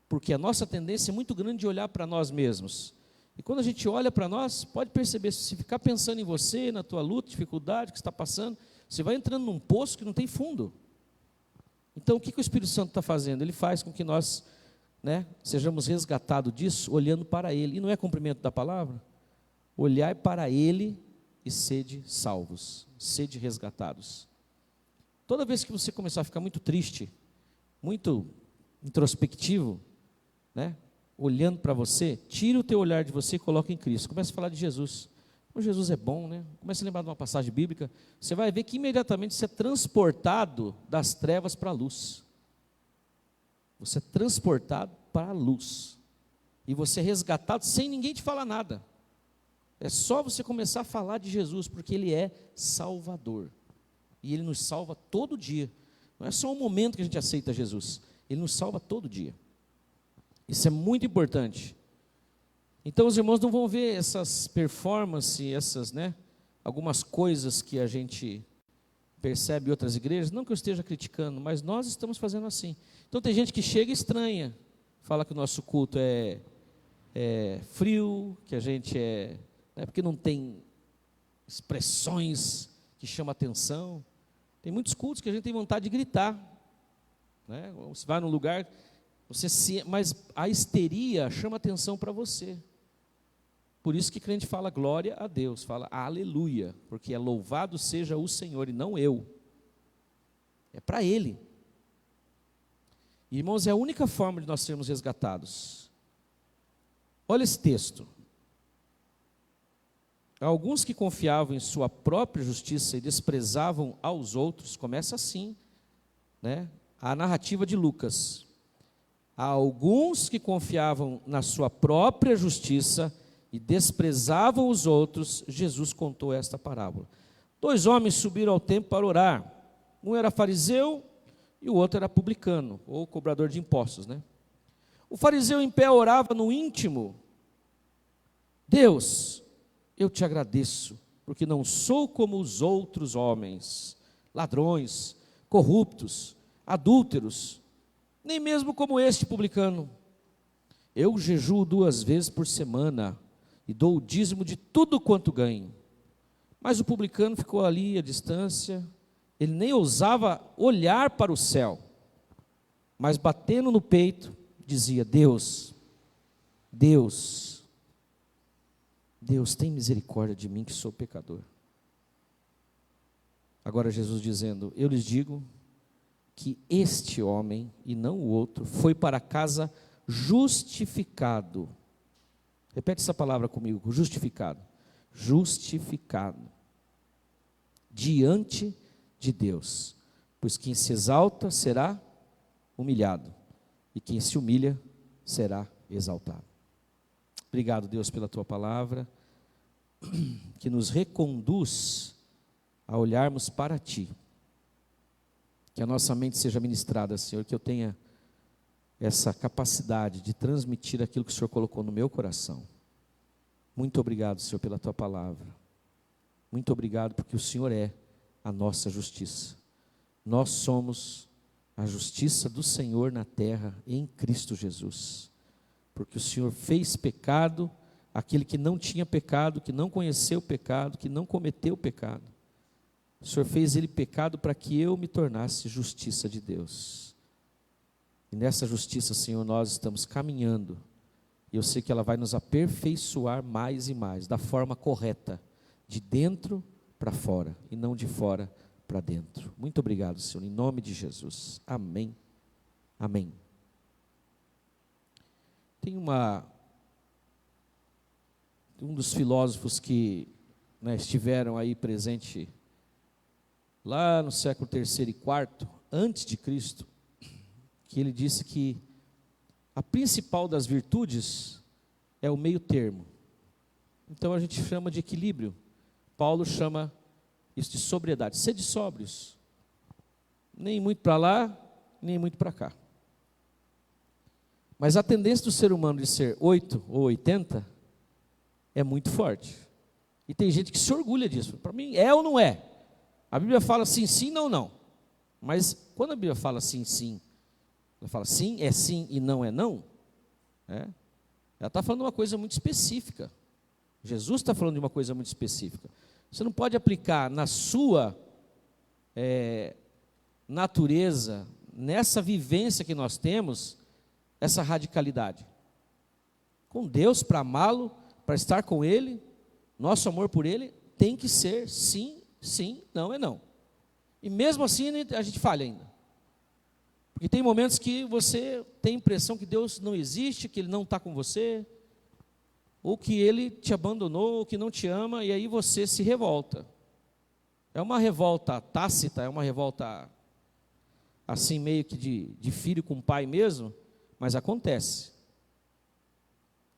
Porque a nossa tendência é muito grande de olhar para nós mesmos. E quando a gente olha para nós, pode perceber, se ficar pensando em você, na tua luta, dificuldade que está passando, você vai entrando num poço que não tem fundo. Então, o que o Espírito Santo está fazendo? Ele faz com que nós, né, sejamos resgatados disso, olhando para Ele. E não é cumprimento da palavra? Olhai para Ele e sede salvos, sede resgatados. Toda vez que você começar a ficar muito triste, muito introspectivo, né, olhando para você, tira o teu olhar de você e coloca em Cristo. Começa a falar de Jesus. Como Jesus é bom, né? Começa a lembrar de uma passagem bíblica. Você vai ver que imediatamente você é transportado das trevas para a luz. Você é transportado para a luz. E você é resgatado sem ninguém te falar nada. É só você começar a falar de Jesus, porque Ele é Salvador. E Ele nos salva todo dia. Não é só um momento que a gente aceita Jesus. Ele nos salva todo dia. Isso é muito importante. Então os irmãos não vão ver essas performances, algumas coisas que a gente percebe em outras igrejas, não que eu esteja criticando, mas nós estamos fazendo assim. Então tem gente que chega e estranha, fala que o nosso culto é frio, que a gente porque não tem expressões que chamam atenção. Tem muitos cultos que a gente tem vontade de gritar, né? Você vai num lugar, mas a histeria chama atenção para você. Por isso que crente fala glória a Deus, fala aleluia, porque é louvado seja o Senhor e não eu. É para Ele. Irmãos, é a única forma de nós sermos resgatados. Olha esse texto. Alguns que confiavam em sua própria justiça e desprezavam aos outros, começa assim, né? A narrativa de Lucas. Há alguns que confiavam na sua própria justiça e desprezavam os outros, Jesus contou esta parábola. 2 homens subiram ao templo para orar. Um era fariseu e o outro era publicano, ou cobrador de impostos, né? O fariseu em pé orava no íntimo: Deus, eu te agradeço, porque não sou como os outros homens, ladrões, corruptos, adúlteros, nem mesmo como este publicano. Eu jejuo 2 vezes por semana e dou o dízimo de tudo quanto ganho. Mas o publicano ficou ali à distância, ele nem ousava olhar para o céu, mas batendo no peito, dizia: Deus, tem misericórdia de mim que sou pecador. Agora Jesus dizendo: eu lhes digo que este homem, e não o outro, foi para casa justificado. Repete essa palavra comigo: justificado. Justificado. Diante de Deus. Pois quem se exalta será humilhado, e quem se humilha será exaltado. Obrigado, Deus, pela Tua palavra, que nos reconduz a olharmos para Ti. Que a nossa mente seja ministrada, Senhor, que eu tenha essa capacidade de transmitir aquilo que o Senhor colocou no meu coração. Muito obrigado, Senhor, pela Tua palavra. Muito obrigado porque o Senhor é a nossa justiça. Nós somos a justiça do Senhor na terra em Cristo Jesus. Porque o Senhor fez pecado aquele que não tinha pecado, que não conheceu o pecado, que não cometeu o pecado. O Senhor fez ele pecado para que eu me tornasse justiça de Deus. E nessa justiça, Senhor, nós estamos caminhando. E eu sei que ela vai nos aperfeiçoar mais e mais, da forma correta, de dentro para fora, e não de fora para dentro. Muito obrigado, Senhor, em nome de Jesus. Amém. Amém. Tem um dos filósofos que estiveram aí presente lá no século III e IV, antes de Cristo, que ele disse que a principal das virtudes é o meio termo. Então a gente chama de equilíbrio. Paulo chama isso de sobriedade. Sede sóbrios. Nem muito para lá, nem muito para cá. Mas a tendência do ser humano de ser 8 ou 80 é muito forte. E tem gente que se orgulha disso. Para mim, é ou não é? A Bíblia fala sim, sim, não, não. Mas quando a Bíblia fala sim, sim, ela fala sim e não é não, ela está falando de uma coisa muito específica. Jesus está falando de uma coisa muito específica. Você não pode aplicar na sua natureza, nessa vivência que nós temos, essa radicalidade. Com Deus, para amá-lo, para estar com Ele, nosso amor por Ele tem que ser sim, sim, não é não. E mesmo assim a gente falha ainda. Porque tem momentos que você tem a impressão que Deus não existe, que Ele não está com você, ou que Ele te abandonou, ou que não te ama, e aí você se revolta. É uma revolta tácita, é uma revolta assim meio que de filho com pai mesmo, mas acontece.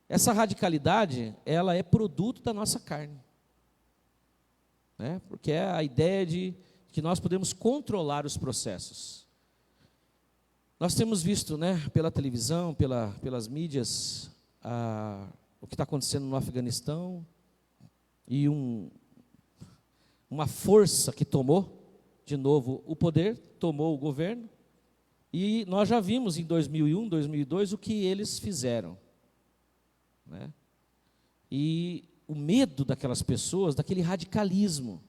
Essa radicalidade, ela é produto da nossa carne. Porque é a ideia de que nós podemos controlar os processos. Nós temos visto, pela televisão, pelas mídias, o que está acontecendo no Afeganistão, e uma força que tomou, de novo, o poder, tomou o governo, e nós já vimos em 2001, 2002, o que eles fizeram. E o medo daquelas pessoas, daquele radicalismo,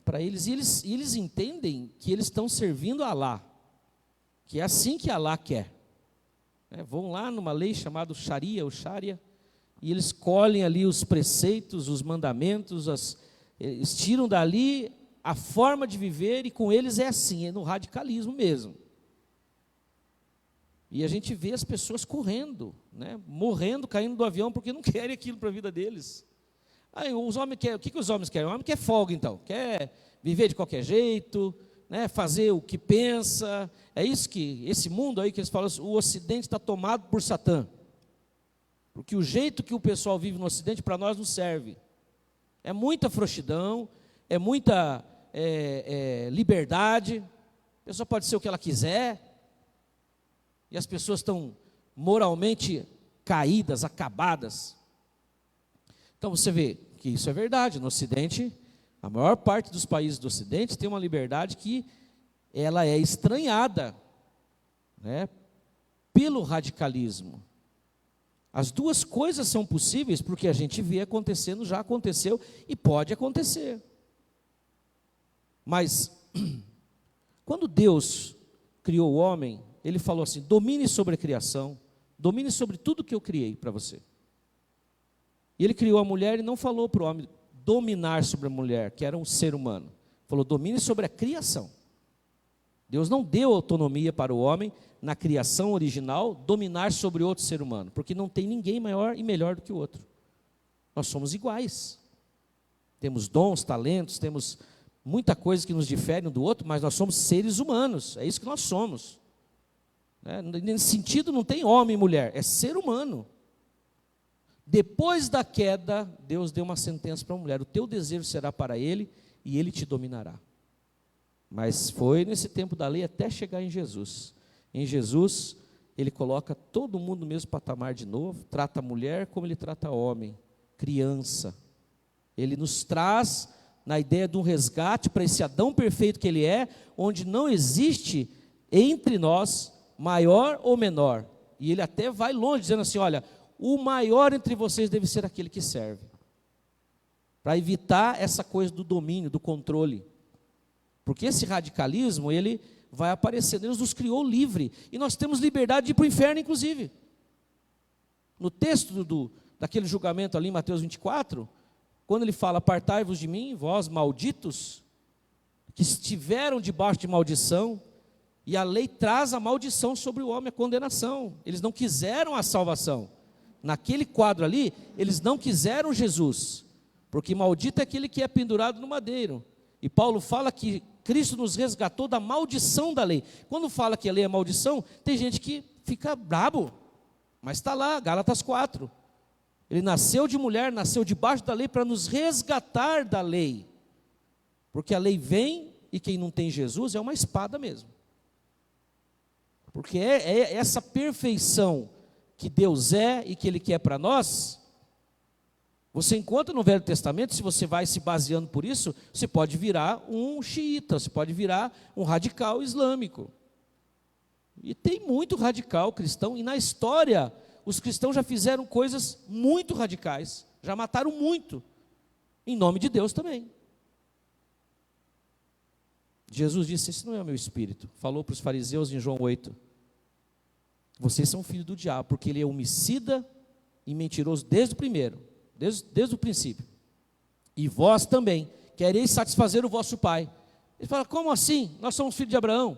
para eles, e eles entendem que eles estão servindo a Alá, que é assim que Alá quer. Vão lá numa lei chamada Sharia, ou Sharia, e eles colhem ali os preceitos, os mandamentos, eles tiram dali a forma de viver, e com eles é assim, é no radicalismo mesmo. E a gente vê as pessoas correndo, morrendo, caindo do avião, porque não querem aquilo para a vida deles. Aí, os homens querem, o que os homens querem? O homem quer folga, então, quer viver de qualquer jeito, fazer o que pensa. É isso que, esse mundo aí que eles falam, o Ocidente está tomado por Satã. Porque o jeito que o pessoal vive no Ocidente, para nós não serve. É muita frouxidão, é muita liberdade, a pessoa pode ser o que ela quiser, e as pessoas estão moralmente caídas, acabadas. Então você vê que isso é verdade. No Ocidente, a maior parte dos países do Ocidente tem uma liberdade que ela é estranhada, pelo radicalismo. As duas coisas são possíveis porque a gente vê acontecendo, já aconteceu e pode acontecer. Mas, quando Deus criou o homem, Ele falou assim: domine sobre a criação, domine sobre tudo que eu criei para você. E Ele criou a mulher e não falou para o homem dominar sobre a mulher, que era um ser humano. Falou: domine sobre a criação. Deus não deu autonomia para o homem, na criação original, dominar sobre outro ser humano, porque não tem ninguém maior e melhor do que o outro. Nós somos iguais. Temos dons, talentos, temos muita coisa que nos difere um do outro, mas nós somos seres humanos, é isso que nós somos. Nesse sentido não tem homem e mulher, é ser humano. Depois da queda, Deus deu uma sentença para a mulher: o teu desejo será para ele e ele te dominará. Mas foi nesse tempo da lei até chegar em Jesus. Em Jesus, ele coloca todo mundo no mesmo patamar de novo, trata a mulher como ele trata o homem, criança. Ele nos traz na ideia de um resgate para esse Adão perfeito que ele é, onde não existe entre nós maior ou menor. E ele até vai longe, dizendo assim: olha, o maior entre vocês deve ser aquele que serve. Para evitar essa coisa do domínio, do controle. Porque esse radicalismo, ele vai aparecer. Deus nos criou livre. E nós temos liberdade de ir para o inferno, inclusive. No texto daquele julgamento ali em Mateus 24, quando ele fala: apartai-vos de mim, vós malditos, que estiveram debaixo de maldição, e a lei traz a maldição sobre o homem, a condenação. Eles não quiseram a salvação. Naquele quadro ali, eles não quiseram Jesus, porque maldito é aquele que é pendurado no madeiro. E Paulo fala que Cristo nos resgatou da maldição da lei. Quando fala que a lei é maldição, tem gente que fica brabo, mas está lá, Gálatas 4. Ele nasceu de mulher, nasceu debaixo da lei para nos resgatar da lei. Porque a lei vem e quem não tem Jesus é uma espada mesmo. Porque é essa perfeição que Deus é e que Ele quer para nós. Você encontra no Velho Testamento, se você vai se baseando por isso, você pode virar um xiita, você pode virar um radical islâmico. E tem muito radical cristão, e na história, os cristãos já fizeram coisas muito radicais, já mataram muito, em nome de Deus também. Jesus disse: esse não é o meu espírito. Falou para os fariseus em João 8. Vocês são filhos do diabo, porque ele é homicida e mentiroso desde o primeiro. Desde o princípio. E vós também quereis satisfazer o vosso pai. Ele fala: como assim? Nós somos filhos de Abraão.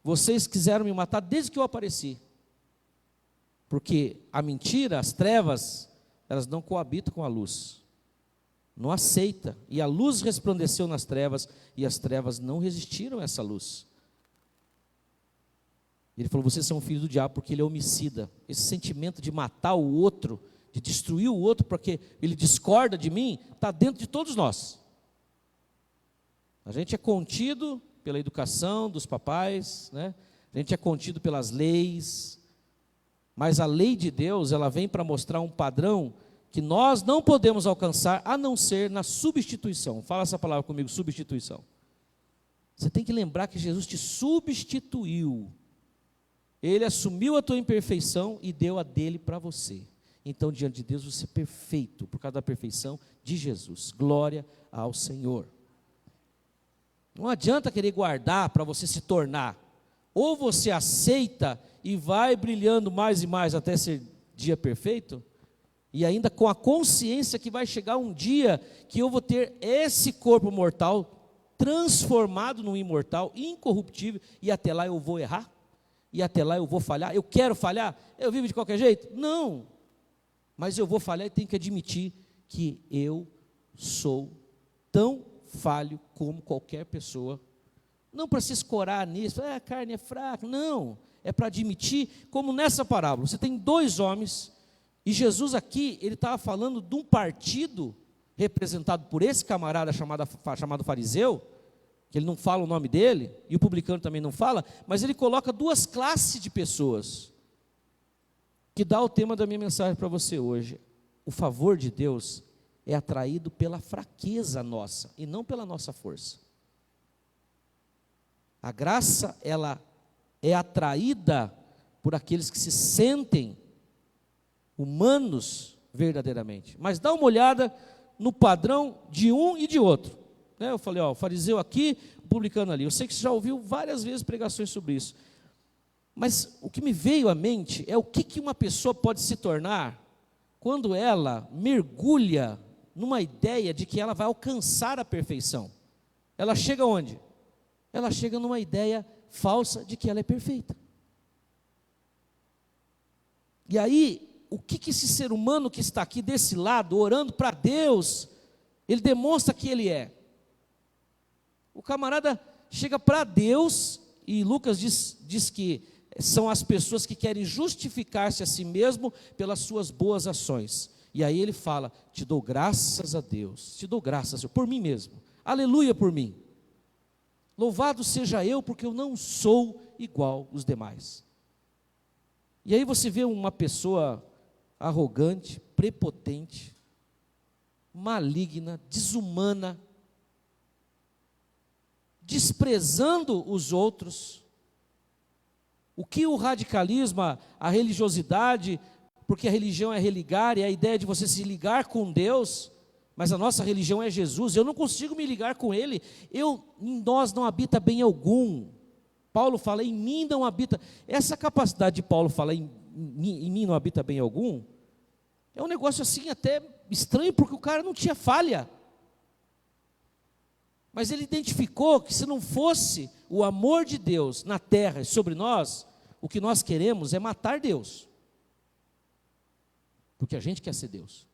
Vocês quiseram me matar desde que eu apareci. Porque a mentira, as trevas, elas não coabitam com a luz. Não aceita. E a luz resplandeceu nas trevas, e as trevas não resistiram a essa luz. Ele falou: vocês são filhos do diabo, porque ele é homicida. Esse sentimento de matar o outro, de destruir o outro porque ele discorda de mim, está dentro de todos nós. A gente é contido pela educação dos papais, né? A gente é contido pelas leis, mas a lei de Deus, ela vem para mostrar um padrão que nós não podemos alcançar, a não ser na substituição. Fala essa palavra comigo: substituição. Você tem que lembrar que Jesus te substituiu. Ele assumiu a tua imperfeição e deu a dele para você. Então, diante de Deus, você é perfeito, por causa da perfeição de Jesus. Glória ao Senhor. Não adianta querer guardar para você se tornar. Ou você aceita e vai brilhando mais e mais até ser dia perfeito, e ainda com a consciência que vai chegar um dia que eu vou ter esse corpo mortal transformado num imortal, incorruptível, e até lá eu vou errar, e até lá eu vou falhar. Eu quero falhar? Eu vivo de qualquer jeito? Não. Mas eu vou falhar e tenho que admitir que eu sou tão falho como qualquer pessoa. Não para se escorar nisso, a carne é fraca, não. É para admitir, como nessa parábola, você tem dois homens, e Jesus aqui, ele estava falando de um partido, representado por esse camarada chamado fariseu, que ele não fala o nome dele, e o publicano também não fala, mas ele coloca duas classes de pessoas, que dá o tema da minha mensagem para você hoje. O favor de Deus é atraído pela fraqueza nossa, e não pela nossa força. A graça, ela é atraída por aqueles que se sentem humanos verdadeiramente. Mas dá uma olhada no padrão de um e de outro. Eu falei, o fariseu aqui, o publicano ali. Eu sei que você já ouviu várias vezes pregações sobre isso. Mas o que me veio à mente é o que uma pessoa pode se tornar quando ela mergulha numa ideia de que ela vai alcançar a perfeição. Ela chega onde? Ela chega numa ideia falsa de que ela é perfeita. E aí, o que esse ser humano que está aqui desse lado, orando para Deus, ele demonstra que ele é? O camarada chega para Deus, e Lucas diz que são as pessoas que querem justificar-se a si mesmo pelas suas boas ações. E aí ele fala: te dou graças a Deus, te dou graças Senhor, por mim mesmo, aleluia por mim. Louvado seja eu, porque eu não sou igual os demais. E aí você vê uma pessoa arrogante, prepotente, maligna, desumana, desprezando os outros. O que o radicalismo, a religiosidade, porque a religião é religar, e a ideia de você se ligar com Deus, mas a nossa religião é Jesus, eu não consigo me ligar com Ele, em nós não habita bem algum. Paulo fala, em mim não habita, essa capacidade de Paulo falar, em mim não habita bem algum, é um negócio assim até estranho, porque o cara não tinha falha. Mas ele identificou que se não fosse o amor de Deus na terra e sobre nós, o que nós queremos é matar Deus. Porque a gente quer ser Deus.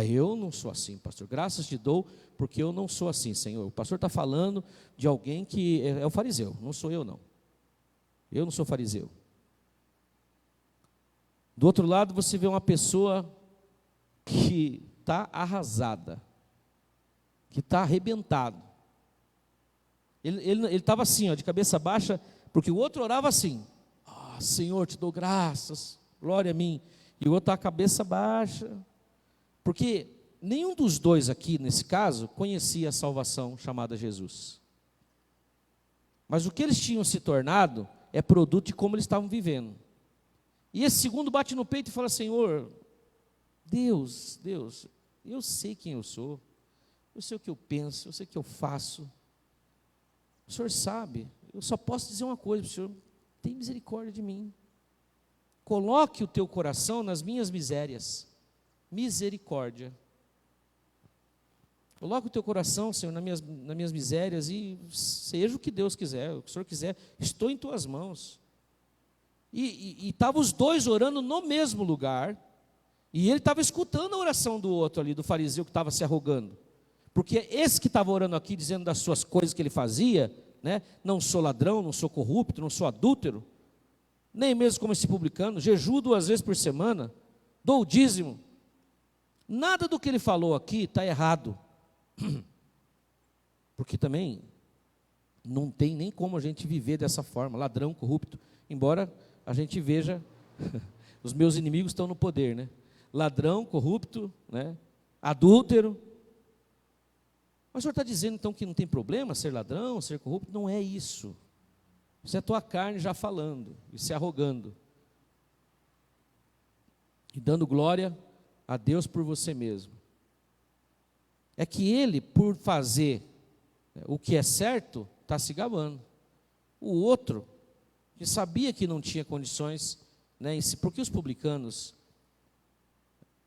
Eu não sou assim, pastor. Graças te dou, porque eu não sou assim, Senhor. O pastor está falando de alguém que é o fariseu, não sou eu não. Eu não sou fariseu. Do outro lado você vê uma pessoa que está arrasada, que está arrebentado. Ele estava assim, de cabeça baixa, porque o outro orava assim: Senhor, te dou graças, glória a mim. E o outro está a cabeça baixa, porque nenhum dos dois aqui, nesse caso, conhecia a salvação chamada Jesus. Mas o que eles tinham se tornado é produto de como eles estavam vivendo. E esse segundo bate no peito e fala: Senhor, Deus, eu sei quem eu sou, eu sei o que eu penso, eu sei o que eu faço. O Senhor sabe, eu só posso dizer uma coisa para o Senhor: tem misericórdia de mim. Coloque o teu coração nas minhas misérias. Misericórdia. Coloque o teu coração, Senhor, nas minhas misérias, e seja o que Deus quiser, o que o Senhor quiser, estou em tuas mãos. E estavam os dois orando no mesmo lugar, e ele estava escutando a oração do outro ali, do fariseu que estava se arrogando. Porque esse que estava orando aqui, dizendo das suas coisas que ele fazia, né? Não sou ladrão, não sou corrupto, não sou adúltero, nem mesmo como esse publicano, jejuo 2 vezes por semana, dou o dízimo. Nada do que ele falou aqui está errado. Porque também não tem nem como a gente viver dessa forma, ladrão, corrupto. Embora a gente veja, os meus inimigos estão no poder, né? Ladrão, corrupto, né? Adúltero. Mas o senhor está dizendo então que não tem problema ser ladrão, ser corrupto? Não é isso. Isso é a tua carne já falando e se arrogando. E dando glória a Deus por você mesmo. É que ele, por fazer o que é certo, está se gabando. O outro, que sabia que não tinha condições, né, porque os publicanos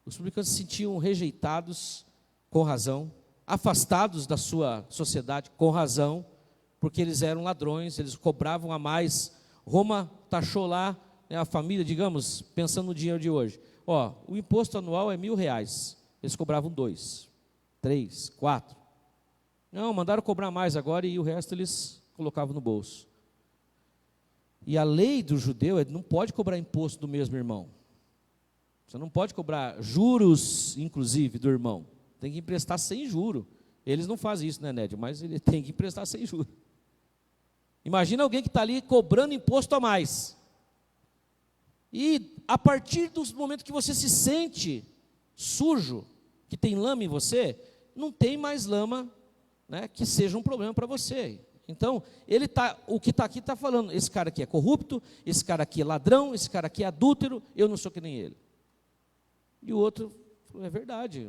se sentiam rejeitados com razão, afastados da sua sociedade com razão, porque eles eram ladrões, eles cobravam a mais. Roma taxou lá, né, a família, digamos, pensando no dinheiro de hoje. O imposto anual é R$1.000, eles cobravam 2, 3, 4. Não, mandaram cobrar mais agora e o resto eles colocavam no bolso. E a lei do judeu não pode cobrar imposto do mesmo irmão. Você não pode cobrar juros, inclusive, do irmão. Tem que emprestar sem juro. Eles não fazem isso, né, Nédio? Mas ele tem que emprestar sem juro. Imagina alguém que está ali cobrando imposto a mais. E a partir do momento que você se sente sujo, que tem lama em você, não tem mais lama, né, que seja um problema para você. Então, o que está aqui está falando: esse cara aqui é corrupto, esse cara aqui é ladrão, esse cara aqui é adúltero, eu não sou que nem ele. E o outro falou: é verdade,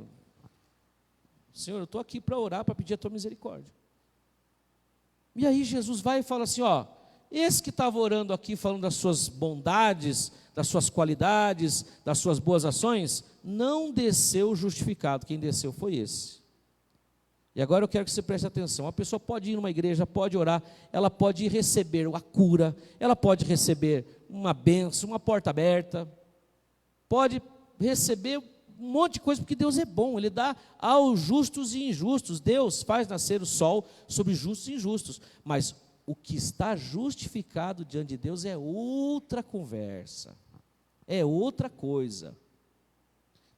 Senhor, eu estou aqui para orar, para pedir a tua misericórdia. E aí Jesus vai e fala assim: esse que estava orando aqui, falando das suas bondades, das suas qualidades, das suas boas ações, não desceu justificado, quem desceu foi esse. E agora eu quero que você preste atenção: a pessoa pode ir numa igreja, pode orar, ela pode receber a cura, ela pode receber uma bênção, uma porta aberta, pode receber um monte de coisa, porque Deus é bom, Ele dá aos justos e injustos. Deus faz nascer o sol sobre justos e injustos, mas o que está justificado diante de Deus é outra conversa, é outra coisa.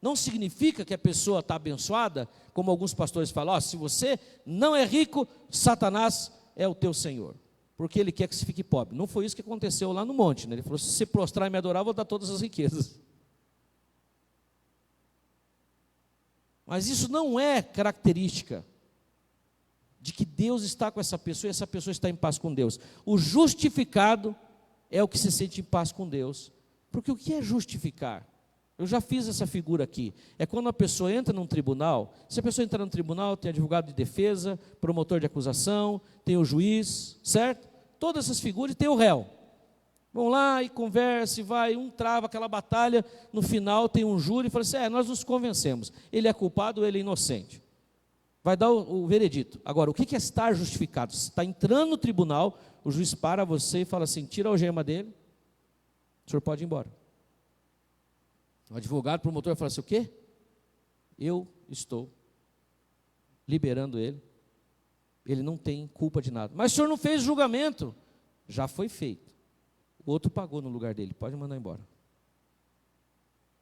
Não significa que a pessoa está abençoada, como alguns pastores falam, se você não é rico, Satanás é o teu senhor, porque ele quer que você fique pobre. Não foi isso que aconteceu lá no monte, né? Ele falou, se você prostrar e me adorar, eu vou dar todas as riquezas. Mas isso não é característica de que Deus está com essa pessoa e essa pessoa está em paz com Deus. O justificado é o que se sente em paz com Deus. Porque o que é justificar? Eu já fiz essa figura aqui. É quando a pessoa entra num tribunal. Se a pessoa entrar num tribunal, tem advogado de defesa, promotor de acusação, tem o juiz, certo? Todas essas figuras, e tem o réu. Vão lá e conversa, e vai, um trava aquela batalha, no final tem um júri e fala assim, nós nos convencemos, ele é culpado ou ele é inocente. Vai dar o veredito. Agora, o que é estar justificado? Você está entrando no tribunal, o juiz para você e fala assim, tira a algema dele, o senhor pode ir embora. O advogado, o promotor fala assim, o quê? Eu estou liberando ele não tem culpa de nada. Mas o senhor não fez julgamento. Já foi feito. O outro pagou no lugar dele, pode mandar embora.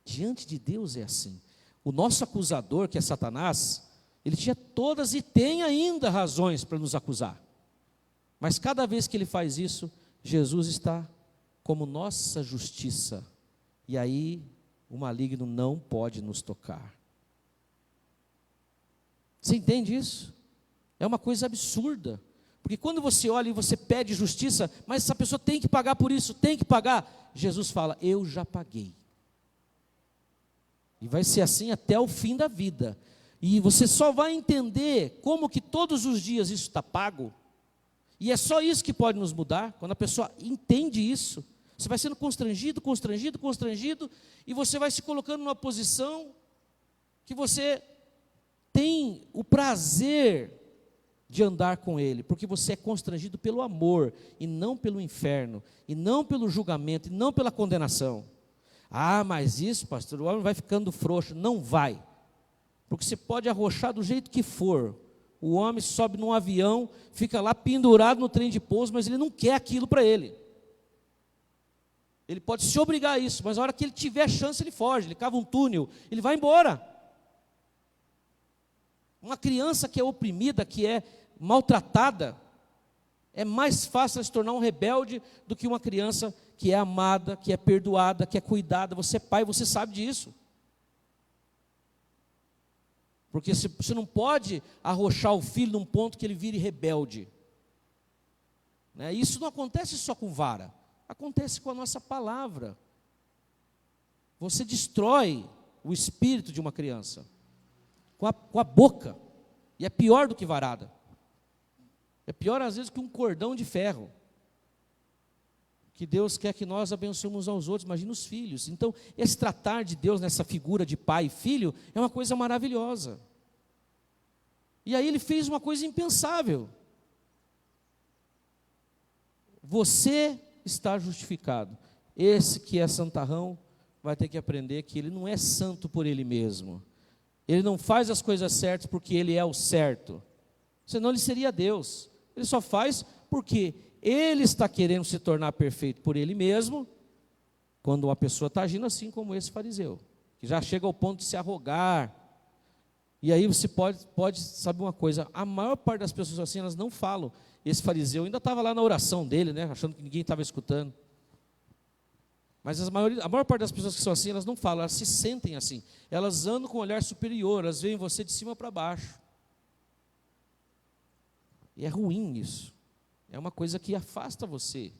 Diante de Deus é assim. O nosso acusador, que é Satanás, ele tinha todas e tem ainda razões para nos acusar. Mas cada vez que ele faz isso, Jesus está como nossa justiça. E aí o maligno não pode nos tocar. Você entende isso? É uma coisa absurda. Porque quando você olha e você pede justiça, mas essa pessoa tem que pagar por isso, tem que pagar. Jesus fala, eu já paguei. E vai ser assim até o fim da vida. E você só vai entender como que todos os dias isso está pago. E é só isso que pode nos mudar, quando a pessoa entende isso. Você vai sendo constrangido, e você vai se colocando numa posição que você tem o prazer de andar com Ele, porque você é constrangido pelo amor, e não pelo inferno, e não pelo julgamento, e não pela condenação. Mas isso, pastor, o homem vai ficando frouxo. Não vai, porque você pode arrochar do jeito que for. O homem sobe num avião, fica lá pendurado no trem de pouso, mas ele não quer aquilo para ele. Ele pode se obrigar a isso, mas na hora que ele tiver chance, ele foge, ele cava um túnel, ele vai embora. Uma criança que é oprimida, que é maltratada, é mais fácil ela se tornar um rebelde do que uma criança que é amada, que é perdoada, que é cuidada. Você é pai, você sabe disso. Porque você não pode arrochar o filho num ponto que ele vire rebelde. Isso não acontece só com vara, acontece com a nossa palavra. Você destrói o espírito de uma criança com a boca, e é pior do que varada. É pior às vezes que um cordão de ferro. Que Deus quer que nós abençoemos aos outros, imagina os filhos. Então, esse tratar de Deus nessa figura de pai e filho é uma coisa maravilhosa. E aí ele fez uma coisa impensável. Você está justificado. Esse que é santarrão vai ter que aprender que ele não é santo por ele mesmo. Ele não faz as coisas certas porque ele é o certo. Senão ele seria Deus. Ele só faz porque ele está querendo se tornar perfeito por ele mesmo, quando uma pessoa está agindo assim como esse fariseu, que já chega ao ponto de se arrogar. E aí você pode saber uma coisa, a maior parte das pessoas assim, elas não falam. Esse fariseu ainda estava lá na oração dele, achando que ninguém estava escutando. Mas a maior parte das pessoas que são assim, elas não falam, elas se sentem assim. Elas andam com um olhar superior, elas veem você de cima para baixo. E é ruim isso. É uma coisa que afasta você.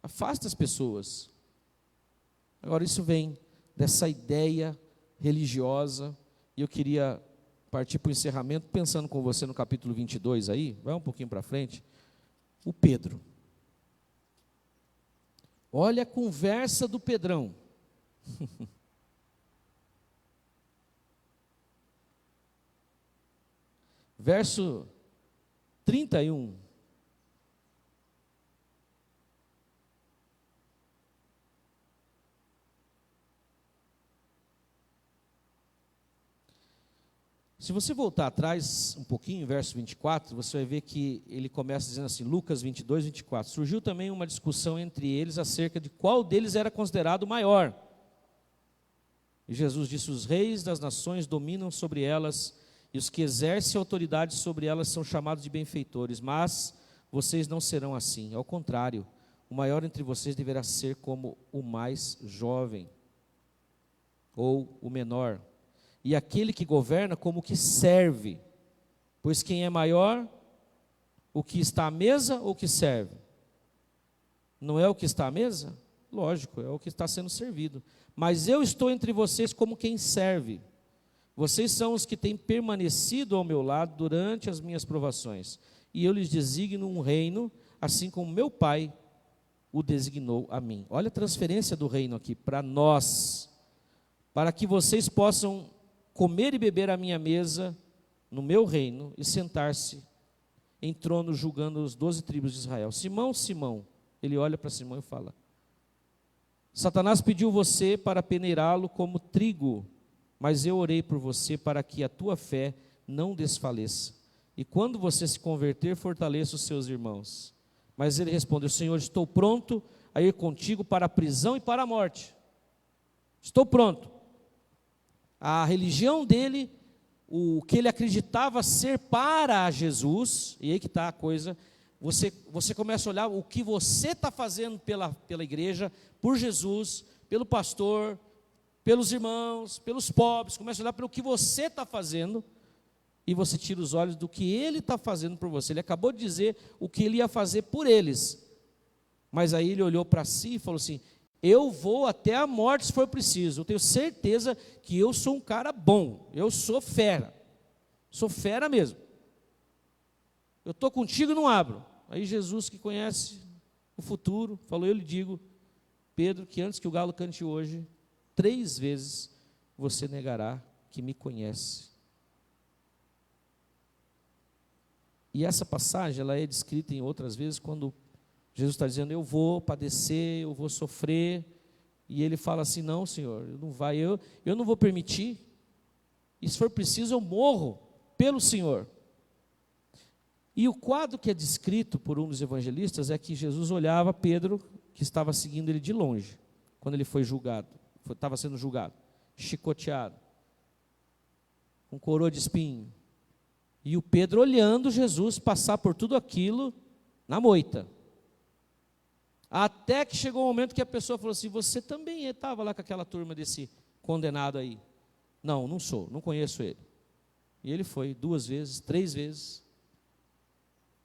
Afasta as pessoas. Agora, isso vem dessa ideia religiosa. E eu queria partir para o encerramento, pensando com você no capítulo 22 aí. Vai um pouquinho para frente. O Pedro. Olha a conversa do Pedrão. Verso 31. Se você voltar atrás um pouquinho, verso 24, você vai ver que ele começa dizendo assim, Lucas 22, 24. Surgiu também uma discussão entre eles acerca de qual deles era considerado maior. E Jesus disse, os reis das nações dominam sobre elas, e os que exercem autoridade sobre elas são chamados de benfeitores, mas vocês não serão assim. Ao contrário, o maior entre vocês deverá ser como o mais jovem, ou o menor. E aquele que governa como o que serve. Pois quem é maior, o que está à mesa ou o que serve? Não é o que está à mesa? Lógico, é o que está sendo servido. Mas eu estou entre vocês como quem serve. Vocês são os que têm permanecido ao meu lado durante as minhas provações. E eu lhes designo um reino, assim como meu Pai o designou a mim. Olha a transferência do reino aqui para nós. Para que vocês possam comer e beber à minha mesa, no meu reino, e sentar-se em trono julgando os 12 tribos de Israel. Simão, Simão, ele olha para Simão e fala, Satanás pediu você para peneirá-lo como trigo, mas eu orei por você para que a tua fé não desfaleça. E quando você se converter, fortaleça os seus irmãos. Mas ele respondeu, Senhor, estou pronto a ir contigo para a prisão e para a morte. Estou pronto. A religião dele, o que ele acreditava ser para Jesus, e aí que está a coisa, você começa a olhar o que você está fazendo pela igreja, por Jesus, pelo pastor, pelos irmãos, pelos pobres, começa a olhar pelo que você está fazendo, e você tira os olhos do que ele está fazendo por você. Ele acabou de dizer o que ele ia fazer por eles, mas aí ele olhou para si e falou assim, eu vou até a morte se for preciso, eu tenho certeza que eu sou um cara bom, eu sou fera mesmo, eu estou contigo e não abro. Aí Jesus, que conhece o futuro, falou, eu lhe digo, Pedro, que antes que o galo cante hoje, 3 vezes você negará que me conhece. E essa passagem, ela é descrita em outras vezes, quando Jesus está dizendo, eu vou padecer, eu vou sofrer, e ele fala assim, não Senhor, eu não vou permitir, e se for preciso eu morro pelo Senhor. E o quadro que é descrito por um dos evangelistas é que Jesus olhava Pedro, que estava seguindo ele de longe, quando ele foi julgado, estava sendo julgado, chicoteado, com coroa de espinho, e o Pedro olhando Jesus passar por tudo aquilo na moita. Até que chegou o momento que a pessoa falou assim, você também estava lá com aquela turma desse condenado aí. Não, não sou, não conheço ele. E ele foi 2 vezes, 3 vezes.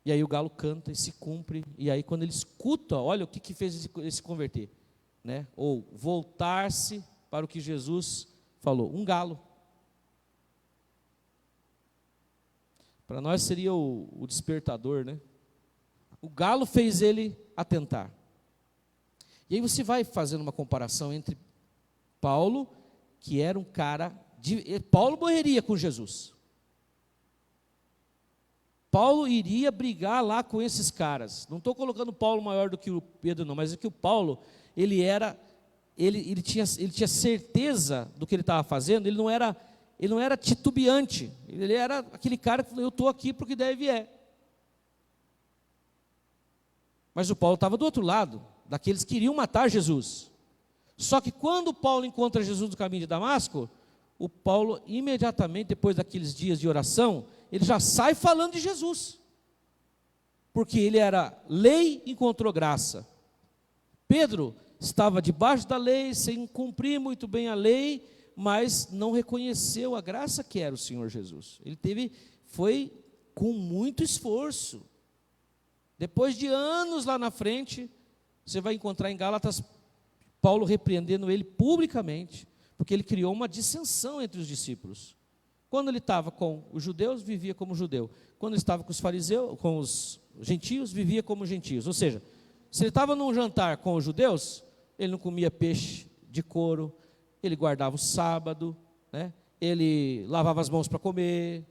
E aí o galo canta e se cumpre. E aí quando ele escuta, olha o que fez ele se converter. Né? Ou voltar-se para o que Jesus falou. Um galo. Para nós seria o despertador, né? O galo fez ele atentar. E aí você vai fazendo uma comparação entre Paulo, que era um cara, Paulo morreria com Jesus. Paulo iria brigar lá com esses caras. Não estou colocando Paulo maior do que o Pedro não, mas é que o Paulo, ele tinha certeza do que ele estava fazendo, ele não era titubeante, ele era aquele cara que falou, eu estou aqui porque deve é. Mas o Paulo estava do outro lado, daqueles que queriam matar Jesus. Só que quando Paulo encontra Jesus no caminho de Damasco, o Paulo imediatamente, depois daqueles dias de oração, ele já sai falando de Jesus. Porque ele era lei, encontrou graça. Pedro estava debaixo da lei, sem cumprir muito bem a lei, mas não reconheceu a graça que era o Senhor Jesus. Foi com muito esforço. Depois de anos lá na frente, você vai encontrar em Gálatas, Paulo repreendendo ele publicamente, porque ele criou uma dissensão entre os discípulos. Quando ele estava com os judeus, vivia como judeu. Quando ele estava com os fariseus, com os gentios, vivia como gentios. Ou seja, se ele estava num jantar com os judeus, ele não comia peixe de couro, ele guardava o sábado, né? Ele lavava as mãos para comer,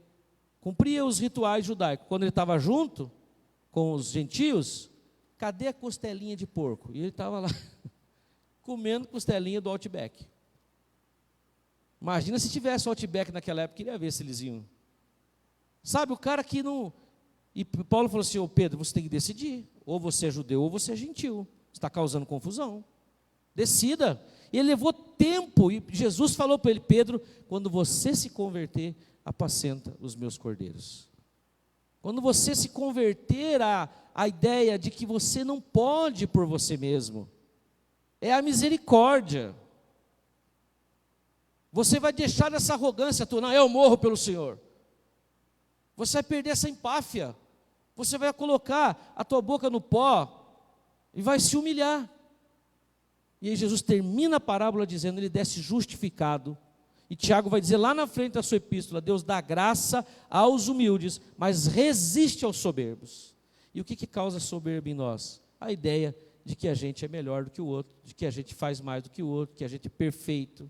cumpria os rituais judaicos. Quando ele estava junto com os gentios, cadê a costelinha de porco? E ele estava lá, comendo costelinha do Outback. Imagina se tivesse Outback naquela época, queria ver se eles iam Sabe, o cara que não... E Paulo falou assim, ô Pedro, você tem que decidir, ou você é judeu ou você é gentil, você está causando confusão, decida. E ele levou tempo, e Jesus falou para ele, Pedro, quando você se converter, apacenta os meus cordeiros. Quando você se converter à ideia de que você não pode por você mesmo, é a misericórdia. Você vai deixar essa arrogância, não, eu morro pelo Senhor. Você vai perder essa empáfia. Você vai colocar a tua boca no pó e vai se humilhar. E aí Jesus termina a parábola dizendo, ele desce justificado. E Tiago vai dizer lá na frente da sua epístola, Deus dá graça aos humildes, mas resiste aos soberbos. E o que causa soberba em nós? A ideia de que a gente é melhor do que o outro, de que a gente faz mais do que o outro, que a gente é perfeito.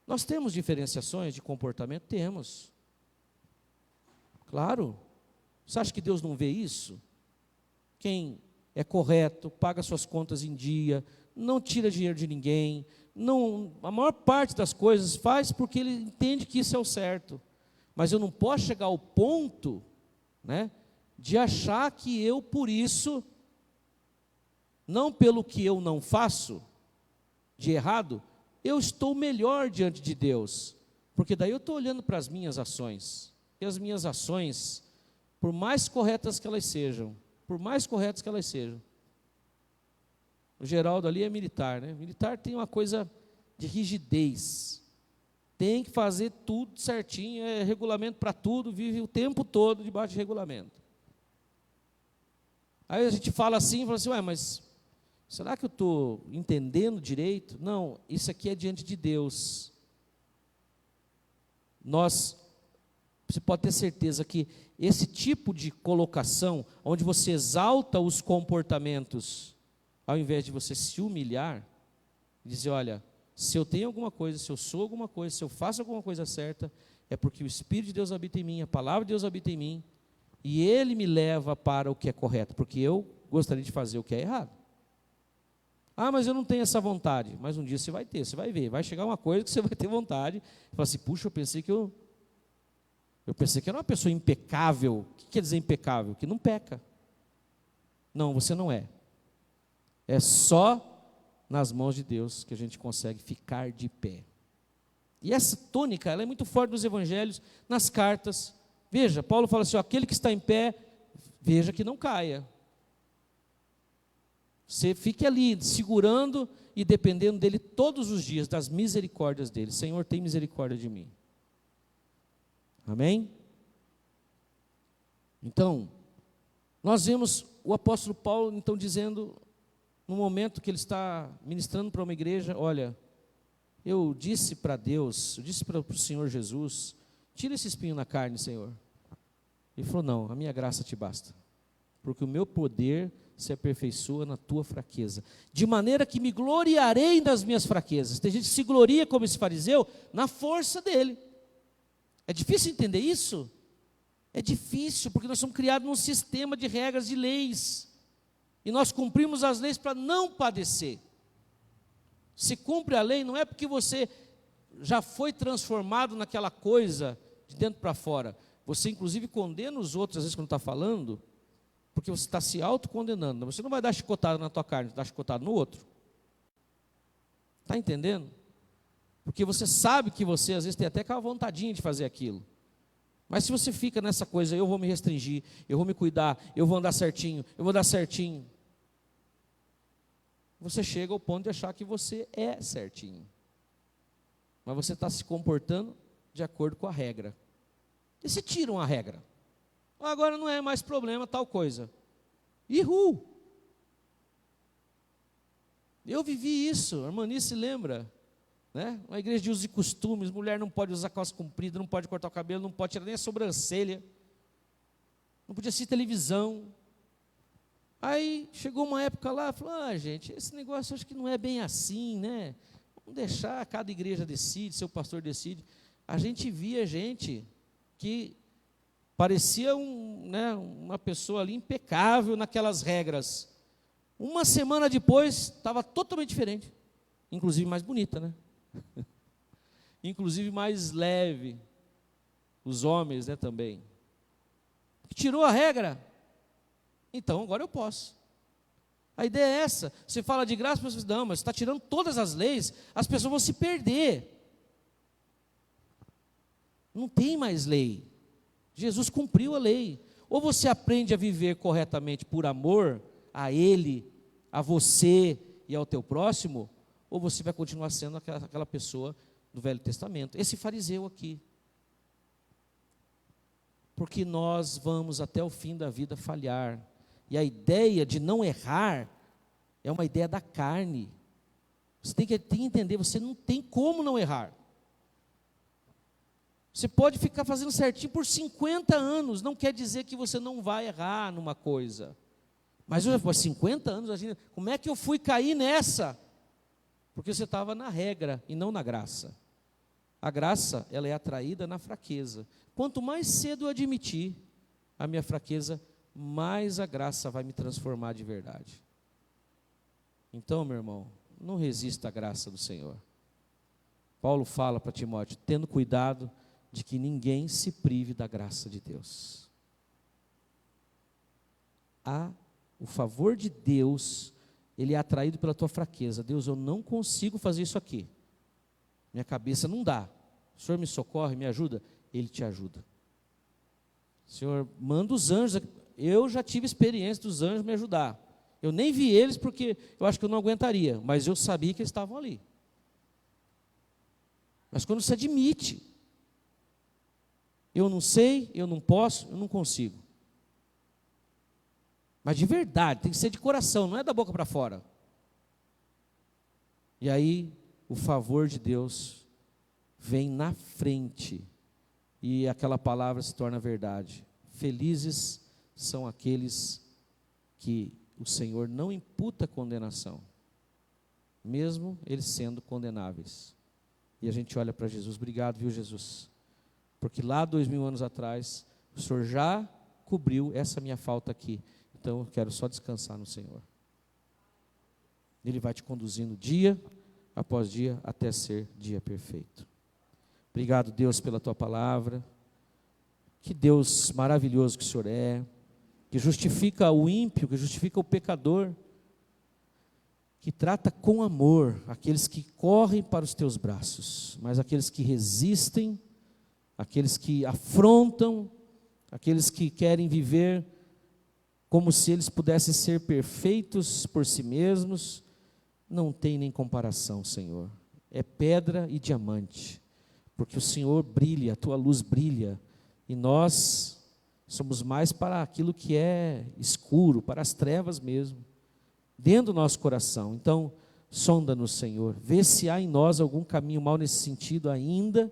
Nós temos diferenciações de comportamento? Temos. Claro. Você acha que Deus não vê isso? Quem é correto, paga suas contas em dia, não tira dinheiro de ninguém, não, a maior parte das coisas faz porque ele entende que isso é o certo. Mas eu não posso chegar ao ponto, né, de achar que eu, por isso, não pelo que eu não faço de errado, eu estou melhor diante de Deus. Porque daí eu estou olhando para as minhas ações. E as minhas ações, por mais corretas que elas sejam, o Geraldo ali é militar, né? Militar tem uma coisa de rigidez. Tem que fazer tudo certinho, é regulamento para tudo, vive o tempo todo debaixo de regulamento. Aí a gente fala assim, ué, mas será que eu estou entendendo direito? Não, isso aqui é diante de Deus. Você pode ter certeza que esse tipo de colocação, onde você exalta os comportamentos, ao invés de você se humilhar, dizer, olha, se eu tenho alguma coisa, se eu sou alguma coisa, se eu faço alguma coisa certa, é porque o Espírito de Deus habita em mim, a palavra de Deus habita em mim, e Ele me leva para o que é correto, porque eu gostaria de fazer o que é errado. Ah, mas eu não tenho essa vontade. Mas um dia você vai ter, você vai ver, vai chegar uma coisa que você vai ter vontade, e fala assim, puxa, eu pensei que eu era uma pessoa impecável. O que quer dizer impecável? Que não peca. Não, você não é. É só nas mãos de Deus que a gente consegue ficar de pé. E essa tônica, ela é muito forte nos evangelhos, nas cartas. Veja, Paulo fala assim, aquele que está em pé, veja que não caia. Você fique ali, segurando e dependendo dele todos os dias, das misericórdias dele. Senhor, tem misericórdia de mim. Amém? Então, nós vemos o apóstolo Paulo, então, dizendo, no momento que ele está ministrando para uma igreja, olha, eu disse para Deus, eu disse para o Senhor Jesus, tira esse espinho na carne, Senhor. Ele falou, não, a minha graça te basta, porque o meu poder se aperfeiçoa na tua fraqueza, de maneira que me gloriarei nas minhas fraquezas. Tem gente que se gloria, como esse fariseu, na força dele. É difícil entender isso? É difícil, porque nós somos criados num sistema de regras, de leis, e nós cumprimos as leis para não padecer. Se cumpre a lei, não é porque você já foi transformado naquela coisa, de dentro para fora. Você inclusive condena os outros, às vezes quando está falando, porque você está se autocondenando. Você não vai dar chicotada na tua carne, você dá chicotada no outro. Está entendendo? Porque você sabe que você, às vezes, tem até aquela vontadinha de fazer aquilo. Mas se você fica nessa coisa, eu vou me restringir, eu vou me cuidar, eu vou andar certinho, eu vou dar certinho, você chega ao ponto de achar que você é certinho. Mas você está se comportando de acordo com a regra. E se tiram a regra? Agora não é mais problema tal coisa. Ihu! Eu vivi isso, a irmã Nice se lembra, né? Uma igreja de usos e costumes, mulher não pode usar calça comprida, não pode cortar o cabelo, não pode tirar nem a sobrancelha, não podia assistir televisão. Aí chegou uma época lá, falou, gente, esse negócio acho que não é bem assim, né? Vamos deixar, cada igreja decide, seu pastor decide. A gente via gente que parecia uma pessoa ali impecável naquelas regras. Uma semana depois, estava totalmente diferente, inclusive mais bonita, né? Inclusive mais leve. os homens, né, também. Tirou a regra, então agora eu posso. A ideia é essa. Você fala de graça, as pessoas dizem, não, mas você está tirando todas as leis, as pessoas vão se perder. Não tem mais lei. Jesus cumpriu a lei. Ou você aprende a viver corretamente por amor a Ele, a você e ao teu próximo, ou você vai continuar sendo aquela pessoa do Velho Testamento. Esse fariseu aqui. Porque nós vamos até o fim da vida falhar. E a ideia de não errar é uma ideia da carne. Você tem que entender, você não tem como não errar. Você pode ficar fazendo certinho por 50 anos, não quer dizer que você não vai errar numa coisa. Mas por 50 anos, como é que eu fui cair nessa? Porque você estava na regra e não na graça. A graça, ela é atraída na fraqueza. Quanto mais cedo eu admitir a minha fraqueza, mais a graça vai me transformar de verdade. Então, meu irmão, não resista à graça do Senhor. Paulo fala para Timóteo, tendo cuidado de que ninguém se prive da graça de Deus. O favor de Deus, ele é atraído pela tua fraqueza. Deus, eu não consigo fazer isso aqui. Minha cabeça não dá. O Senhor me socorre, me ajuda? Ele te ajuda. Senhor, manda os anjos. Eu já tive experiência dos anjos me ajudar. Eu nem vi eles porque eu acho que eu não aguentaria, mas eu sabia que eles estavam ali. Mas quando você admite, eu não sei, eu não posso, eu não consigo. Mas de verdade, tem que ser de coração, não é da boca para fora. E aí, o favor de Deus vem na frente, e aquela palavra se torna verdade. Felizes são aqueles que o Senhor não imputa condenação, mesmo eles sendo condenáveis. E a gente olha para Jesus, obrigado, viu, Jesus? Porque lá 2000 anos atrás, o Senhor já cobriu essa minha falta aqui. Então eu quero só descansar no Senhor. Ele vai te conduzindo dia após dia até ser dia perfeito. Obrigado, Deus, pela tua palavra. Que Deus maravilhoso que o Senhor é, que justifica o ímpio, que justifica o pecador, que trata com amor aqueles que correm para os teus braços, mas aqueles que resistem, aqueles que afrontam, aqueles que querem viver como se eles pudessem ser perfeitos por si mesmos, não tem nem comparação, Senhor. É pedra e diamante, porque o Senhor brilha, a tua luz brilha, e nós somos mais para aquilo que é escuro, para as trevas mesmo, dentro do nosso coração. Então, sonda-nos, Senhor, vê se há em nós algum caminho mal nesse sentido ainda,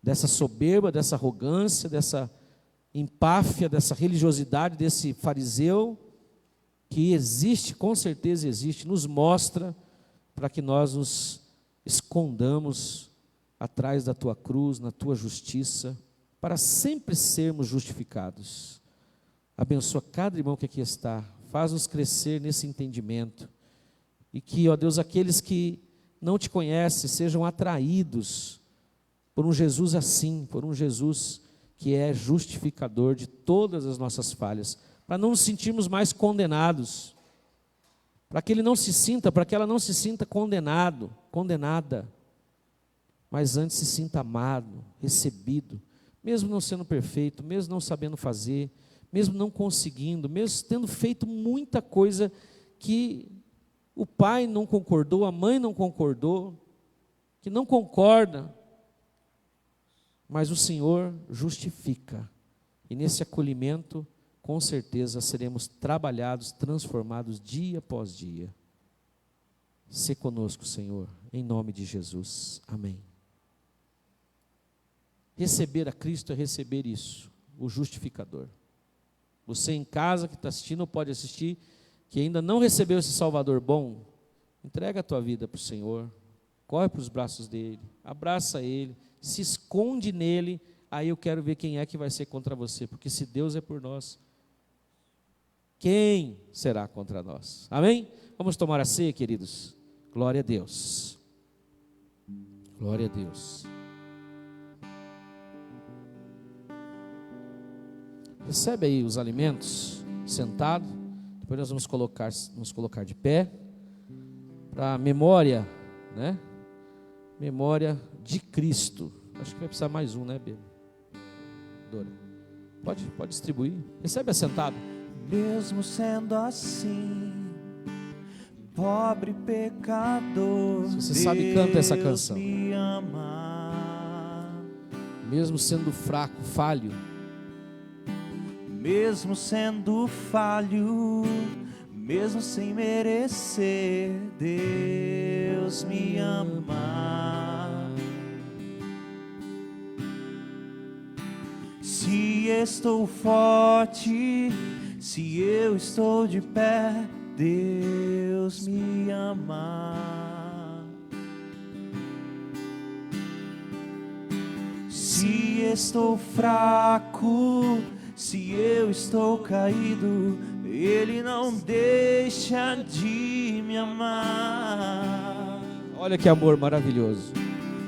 dessa soberba, dessa arrogância, dessa empáfia, dessa religiosidade, desse fariseu, que existe, com certeza existe, nos mostra, para que nós nos escondamos atrás da tua cruz, na tua justiça, para sempre sermos justificados. Abençoa cada irmão que aqui está, faz-nos crescer nesse entendimento, e que, ó Deus, aqueles que não te conhecem, sejam atraídos por um Jesus assim, por um Jesus que é justificador de todas as nossas falhas, para não nos sentirmos mais condenados, para que ele não se sinta, para que ela não se sinta condenado, condenada, mas antes se sinta amado, recebido, mesmo não sendo perfeito, mesmo não sabendo fazer, mesmo não conseguindo, mesmo tendo feito muita coisa que o pai não concordou, a mãe não concordou, que não concorda, mas o Senhor justifica, e nesse acolhimento, com certeza, seremos trabalhados, transformados dia após dia. Se conosco, Senhor, em nome de Jesus, amém. Receber a Cristo é receber isso, o justificador. Você em casa que está assistindo ou pode assistir, que ainda não recebeu esse Salvador bom, entrega a tua vida para o Senhor, corre para os braços dele, abraça ele, se esconde nele, aí eu quero ver quem é que vai ser contra você, porque se Deus é por nós, quem será contra nós? Amém? Vamos tomar a ceia, queridos. Glória a Deus. Glória a Deus. Recebe aí os alimentos sentado. Depois nós vamos colocar de pé para memória, né? Memória de Cristo. Acho que vai precisar mais um, né, Bê? Dora, pode distribuir. Recebe assentado. Mesmo sendo assim, pobre pecador, Se você sabe, canta essa canção. Deus me ama. Mesmo sendo fraco, falho, Mesmo sendo falho, mesmo sem merecer, Deus me ama. Se estou forte, se eu estou de pé, Deus me ama. Se estou fraco, se eu estou caído, Ele não deixa de me amar. olha que amor maravilhoso.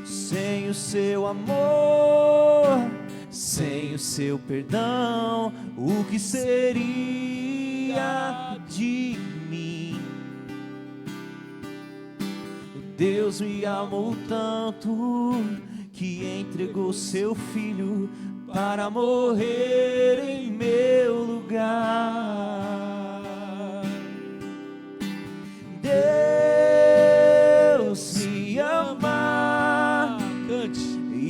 Sem o seu amor, sem o seu perdão, o que seria de mim? Deus me amou tanto que entregou seu filho para morrer em meu lugar. Deus me ama, Cante.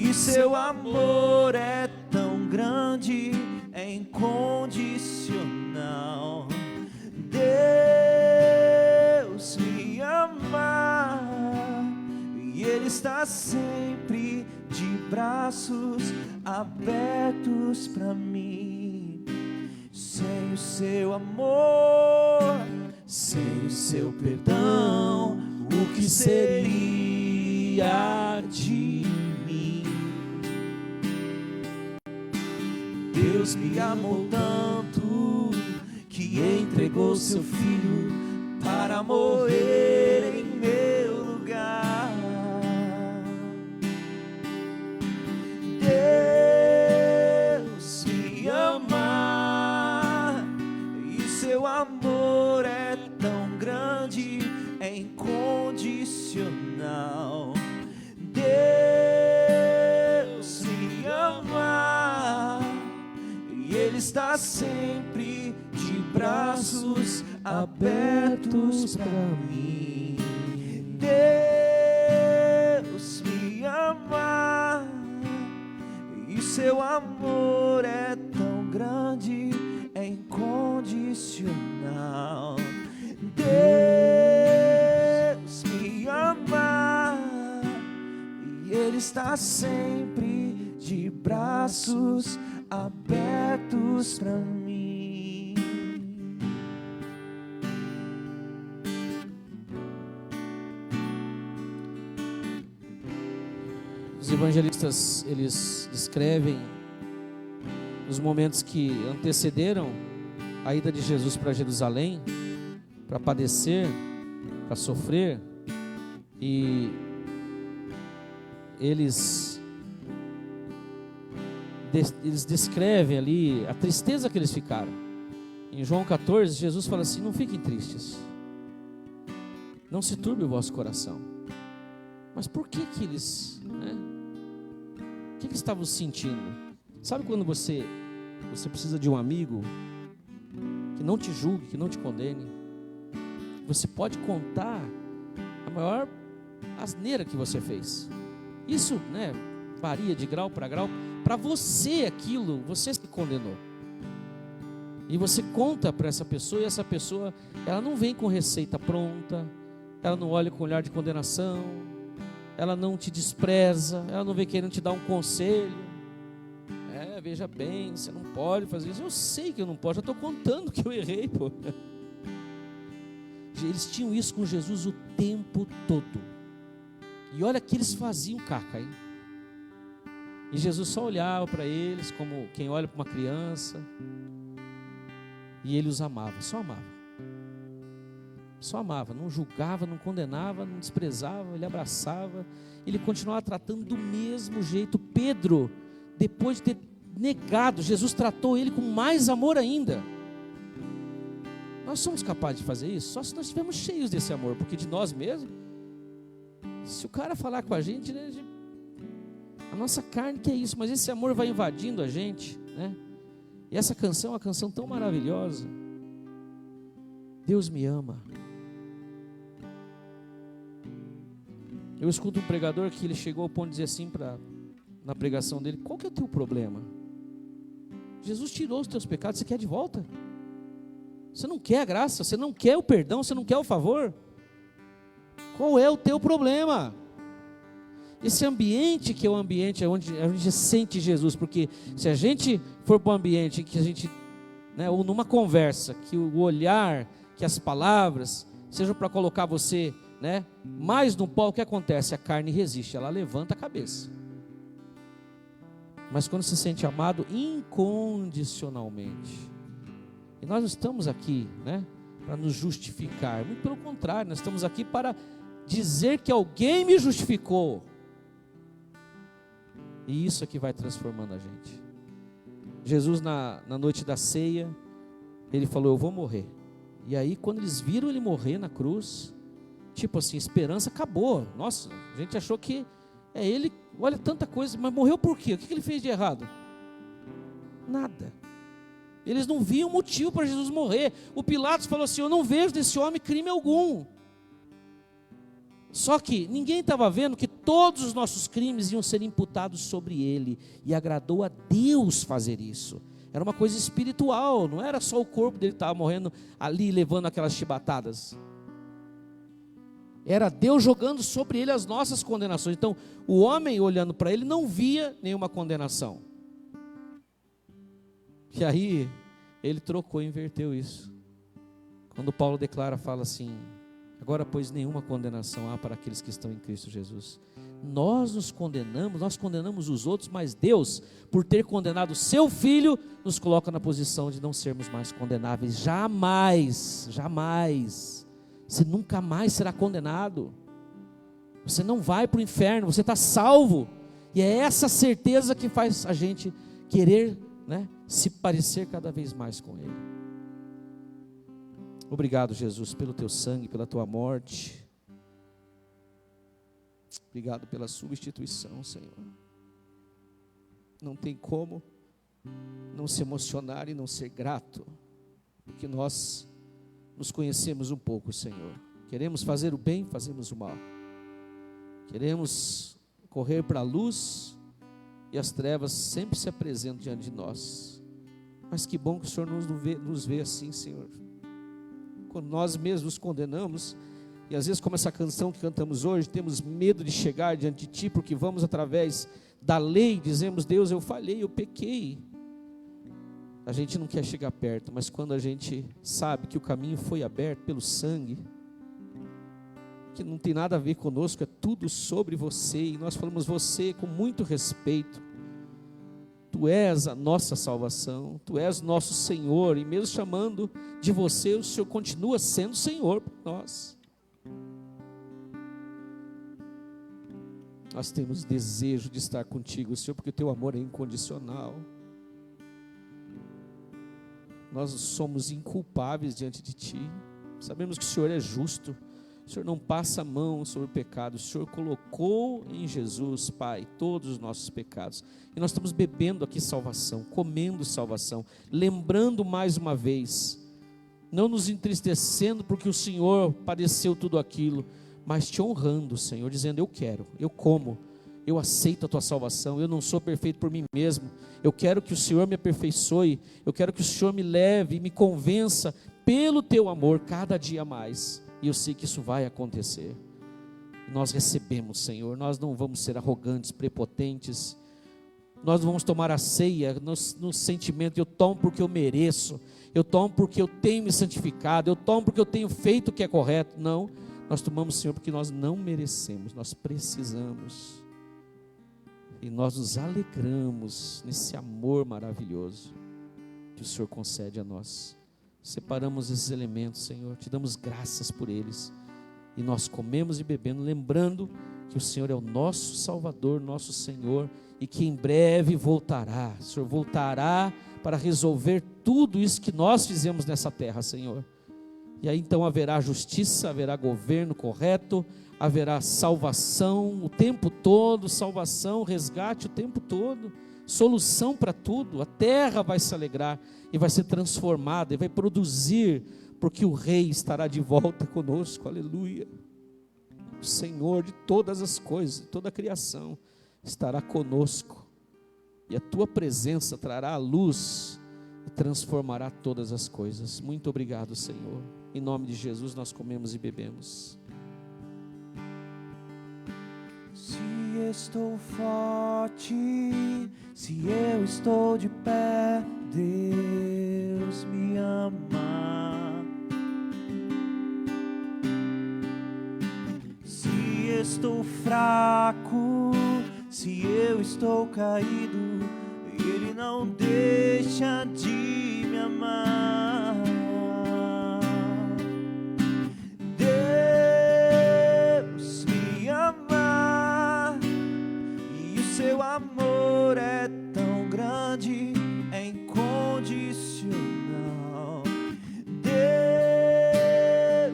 e seu amor é tão grande, é incondicional. Deus me ama, e Ele está sempre de braços abertos para mim. Sem o seu amor, sem o seu perdão, o que seria de mim? Deus me amou tanto que entregou seu filho para morrer em meu lugar. Deus me ama, e seu amor é tão grande, é incondicional. Deus me ama, e Ele está sempre de braços abertos para mim. Deus me ama, e seu amor é tão grande, é incondicional. Deus me ama, e Ele está sempre de braços abertos para mim. Os evangelistas, eles descrevem os momentos que antecederam a ida de Jesus para Jerusalém, para padecer, para sofrer, e eles descrevem ali a tristeza que eles ficaram. Em João 14, Jesus fala assim: não fiquem tristes, não se turbe o vosso coração. Mas por que eles, né? O que eles estavam sentindo? Sabe quando você precisa de um amigo que não te julgue, que não te condene? Você pode contar a maior asneira que você fez. Isso, né, varia de grau para grau. Para você aquilo, você se condenou. E você conta para essa pessoa, e essa pessoa, ela não vem com receita pronta, ela não olha com olhar de condenação, ela não te despreza, ela não vem querendo te dar um conselho. Veja bem, você não pode fazer isso. Eu sei que eu não posso, já estou contando que eu errei, pô. Eles tinham isso com Jesus o tempo todo. E olha que eles faziam caca, hein? E Jesus só olhava para eles como quem olha para uma criança. E ele os amava, só amava. Só amava, não julgava, não condenava, não desprezava, ele abraçava. Ele continuava tratando do mesmo jeito. Pedro, depois de ter negado, Jesus tratou ele com mais amor ainda. Nós somos capazes de fazer isso só se nós estivermos cheios desse amor, porque de nós mesmos, se o cara falar com a gente, né, a nossa carne que é isso, mas esse amor vai invadindo a gente, né? E essa canção é uma canção tão maravilhosa. Deus me ama. Eu escuto um pregador que ele chegou ao ponto de dizer assim na pregação dele: qual que é o teu problema? Jesus tirou os teus pecados, você quer de volta? Você não quer a graça, você não quer o perdão, você não quer o favor? Qual é o teu problema? Esse ambiente que é o ambiente onde a gente sente Jesus, porque se a gente for para um ambiente que a gente, né, ou numa conversa, que o olhar, que as palavras sejam para colocar você, né, mais no pó, o que acontece? A carne resiste, ela levanta a cabeça. Mas quando se sente amado incondicionalmente, e nós não estamos aqui, né, para nos justificar, muito pelo contrário, nós estamos aqui para dizer que alguém me justificou. E isso é que vai transformando a gente. Jesus na noite da ceia, ele falou: eu vou morrer. E aí quando eles viram ele morrer na cruz, tipo assim, esperança acabou. Nossa, a gente achou que é ele, olha tanta coisa, mas morreu por quê? O que ele fez de errado? Nada. Eles não viam motivo para Jesus morrer. O Pilatos falou assim: eu não vejo nesse homem crime algum. Só que ninguém estava vendo que todos os nossos crimes iam ser imputados sobre ele, e agradou a Deus fazer isso. Era uma coisa espiritual, não era só o corpo dele que estava morrendo ali, levando aquelas chibatadas. Era Deus jogando sobre ele as nossas condenações. Então, o homem olhando para ele não via nenhuma condenação. E aí, ele trocou e inverteu isso. Quando Paulo declara, fala assim: agora, pois, nenhuma condenação há para aqueles que estão em Cristo Jesus. Nós nos condenamos, nós condenamos os outros, mas Deus, por ter condenado o seu Filho, nos coloca na posição de não sermos mais condenáveis. Jamais, jamais. Você nunca mais será condenado. Você não vai para o inferno, você está salvo. E é essa certeza que faz a gente querer, né, se parecer cada vez mais com Ele. Obrigado, Jesus, pelo teu sangue, pela tua morte. Obrigado pela substituição, Senhor. Não tem como não se emocionar e não ser grato, porque nós nos conhecemos um pouco, Senhor. Queremos fazer o bem, fazemos o mal. Queremos correr para a luz e as trevas sempre se apresentam diante de nós. Mas que bom que o Senhor nos vê assim, Senhor. Quando nós mesmos nos condenamos, e às vezes como essa canção que cantamos hoje, temos medo de chegar diante de Ti, porque vamos através da lei, dizemos: Deus, eu falhei, eu pequei. A gente não quer chegar perto, mas quando a gente sabe que o caminho foi aberto pelo sangue, que não tem nada a ver conosco, é tudo sobre você, e nós falamos você com muito respeito. Tu és a nossa salvação, Tu és nosso Senhor, e mesmo chamando de você, o Senhor continua sendo Senhor para nós. Nós temos desejo de estar contigo, Senhor, porque o Teu amor é incondicional. Nós somos inculpáveis diante de Ti, sabemos que o Senhor é justo, o Senhor não passa a mão sobre o pecado, o Senhor colocou em Jesus, Pai, todos os nossos pecados, e nós estamos bebendo aqui salvação, comendo salvação, lembrando mais uma vez, não nos entristecendo porque o Senhor padeceu tudo aquilo, mas Te honrando, Senhor, dizendo: eu quero, eu como, eu aceito a Tua salvação, eu não sou perfeito por mim mesmo, eu quero que o Senhor me aperfeiçoe, eu quero que o Senhor me leve e me convença pelo Teu amor cada dia mais, e eu sei que isso vai acontecer. Nós recebemos, Senhor, nós não vamos ser arrogantes, prepotentes, nós não vamos tomar a ceia no sentimento: eu tomo porque eu mereço, eu tomo porque eu tenho me santificado, eu tomo porque eu tenho feito o que é correto. Não, nós tomamos, Senhor, porque nós não merecemos, nós precisamos. E nós nos alegramos nesse amor maravilhoso que o Senhor concede a nós. Separamos esses elementos, Senhor, Te damos graças por eles. E nós comemos e bebemos, lembrando que o Senhor é o nosso Salvador, nosso Senhor, e que em breve voltará. O Senhor voltará para resolver tudo isso que nós fizemos nessa terra, Senhor. E aí então haverá justiça, haverá governo correto, haverá salvação o tempo todo, salvação, resgate o tempo todo, solução para tudo. A terra vai se alegrar e vai ser transformada e vai produzir, porque o Rei estará de volta conosco, aleluia. O Senhor de todas as coisas, de toda a criação, estará conosco, e a tua presença trará a luz e transformará todas as coisas. Muito obrigado, Senhor. Em nome de Jesus nós comemos e bebemos. Se estou forte, se eu estou de pé, Deus me ama. Se estou fraco, se eu estou caído, Ele não deixa de me amar. Deus me ama, e o seu amor é tão grande, é incondicional.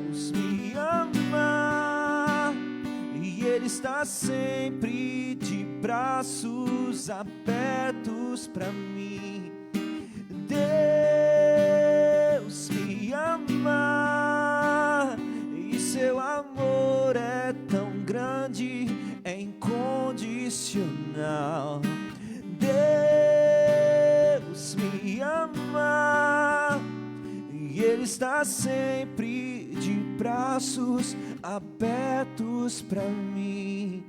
Deus me ama, e Ele está sempre de braços abertos para mim. Deus me ama, e seu amor é tão grande, é incondicional. Deus me ama, e Ele está sempre de braços abertos para mim.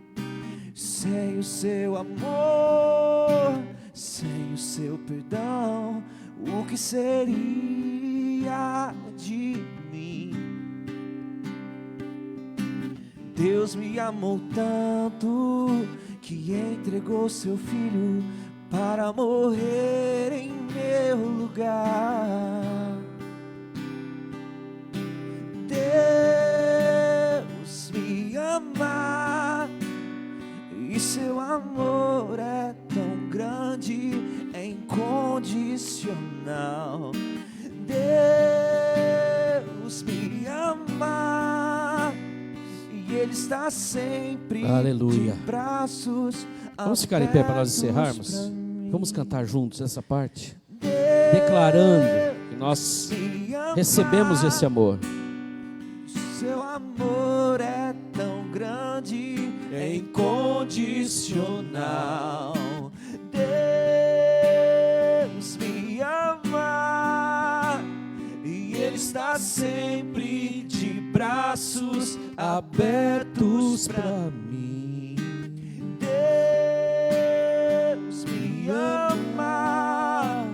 Sem o seu amor, sem o seu perdão, o que seria de mim? Deus me amou tanto que entregou seu filho para morrer em meu lugar. Deus me ama, e seu amor é tão grande, é incondicional. Deus me ama, e Ele está sempre Aleluia. de braços. Vamos ficar em pé para nós encerrarmos? Vamos cantar juntos essa parte, declarando que nós recebemos esse amor. Seu amor é tão grande, é incondicional. Deus me ama, e Ele está sempre de braços abertos para mim. Deus me ama,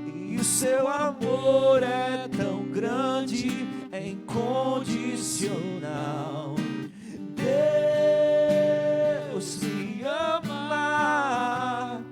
e o seu amor é tão grande, é incondicional. Deus me ama,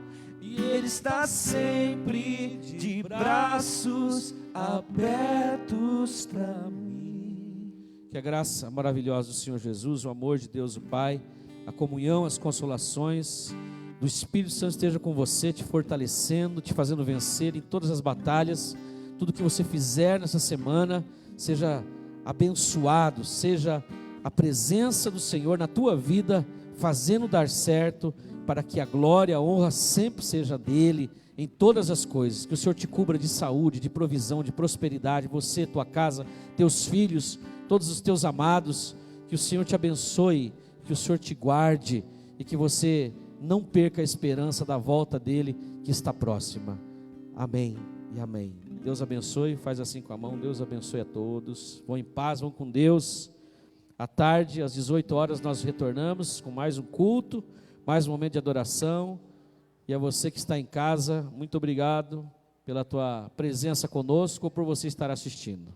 e Ele está sempre de braços abertos para mim. Que a graça maravilhosa do Senhor Jesus, o amor de Deus o Pai, a comunhão, as consolações do Espírito Santo esteja com você, te fortalecendo, te fazendo vencer em todas as batalhas. Tudo que você fizer nessa semana seja abençoado, seja a presença do Senhor na tua vida fazendo dar certo, para que a glória, a honra sempre seja dele em todas as coisas. Que o Senhor te cubra de saúde, de provisão, de prosperidade, você, tua casa, teus filhos, todos os teus amados. Que o Senhor te abençoe, que o Senhor te guarde e que você não perca a esperança da volta dele, que está próxima. Amém e amém. Deus abençoe, faz assim com a mão. Deus abençoe a todos. Vão em paz, vão com Deus. À tarde, às 18 horas, nós retornamos com mais um culto, mais um momento de adoração. E a você que está em casa, muito obrigado pela tua presença conosco ou por você estar assistindo.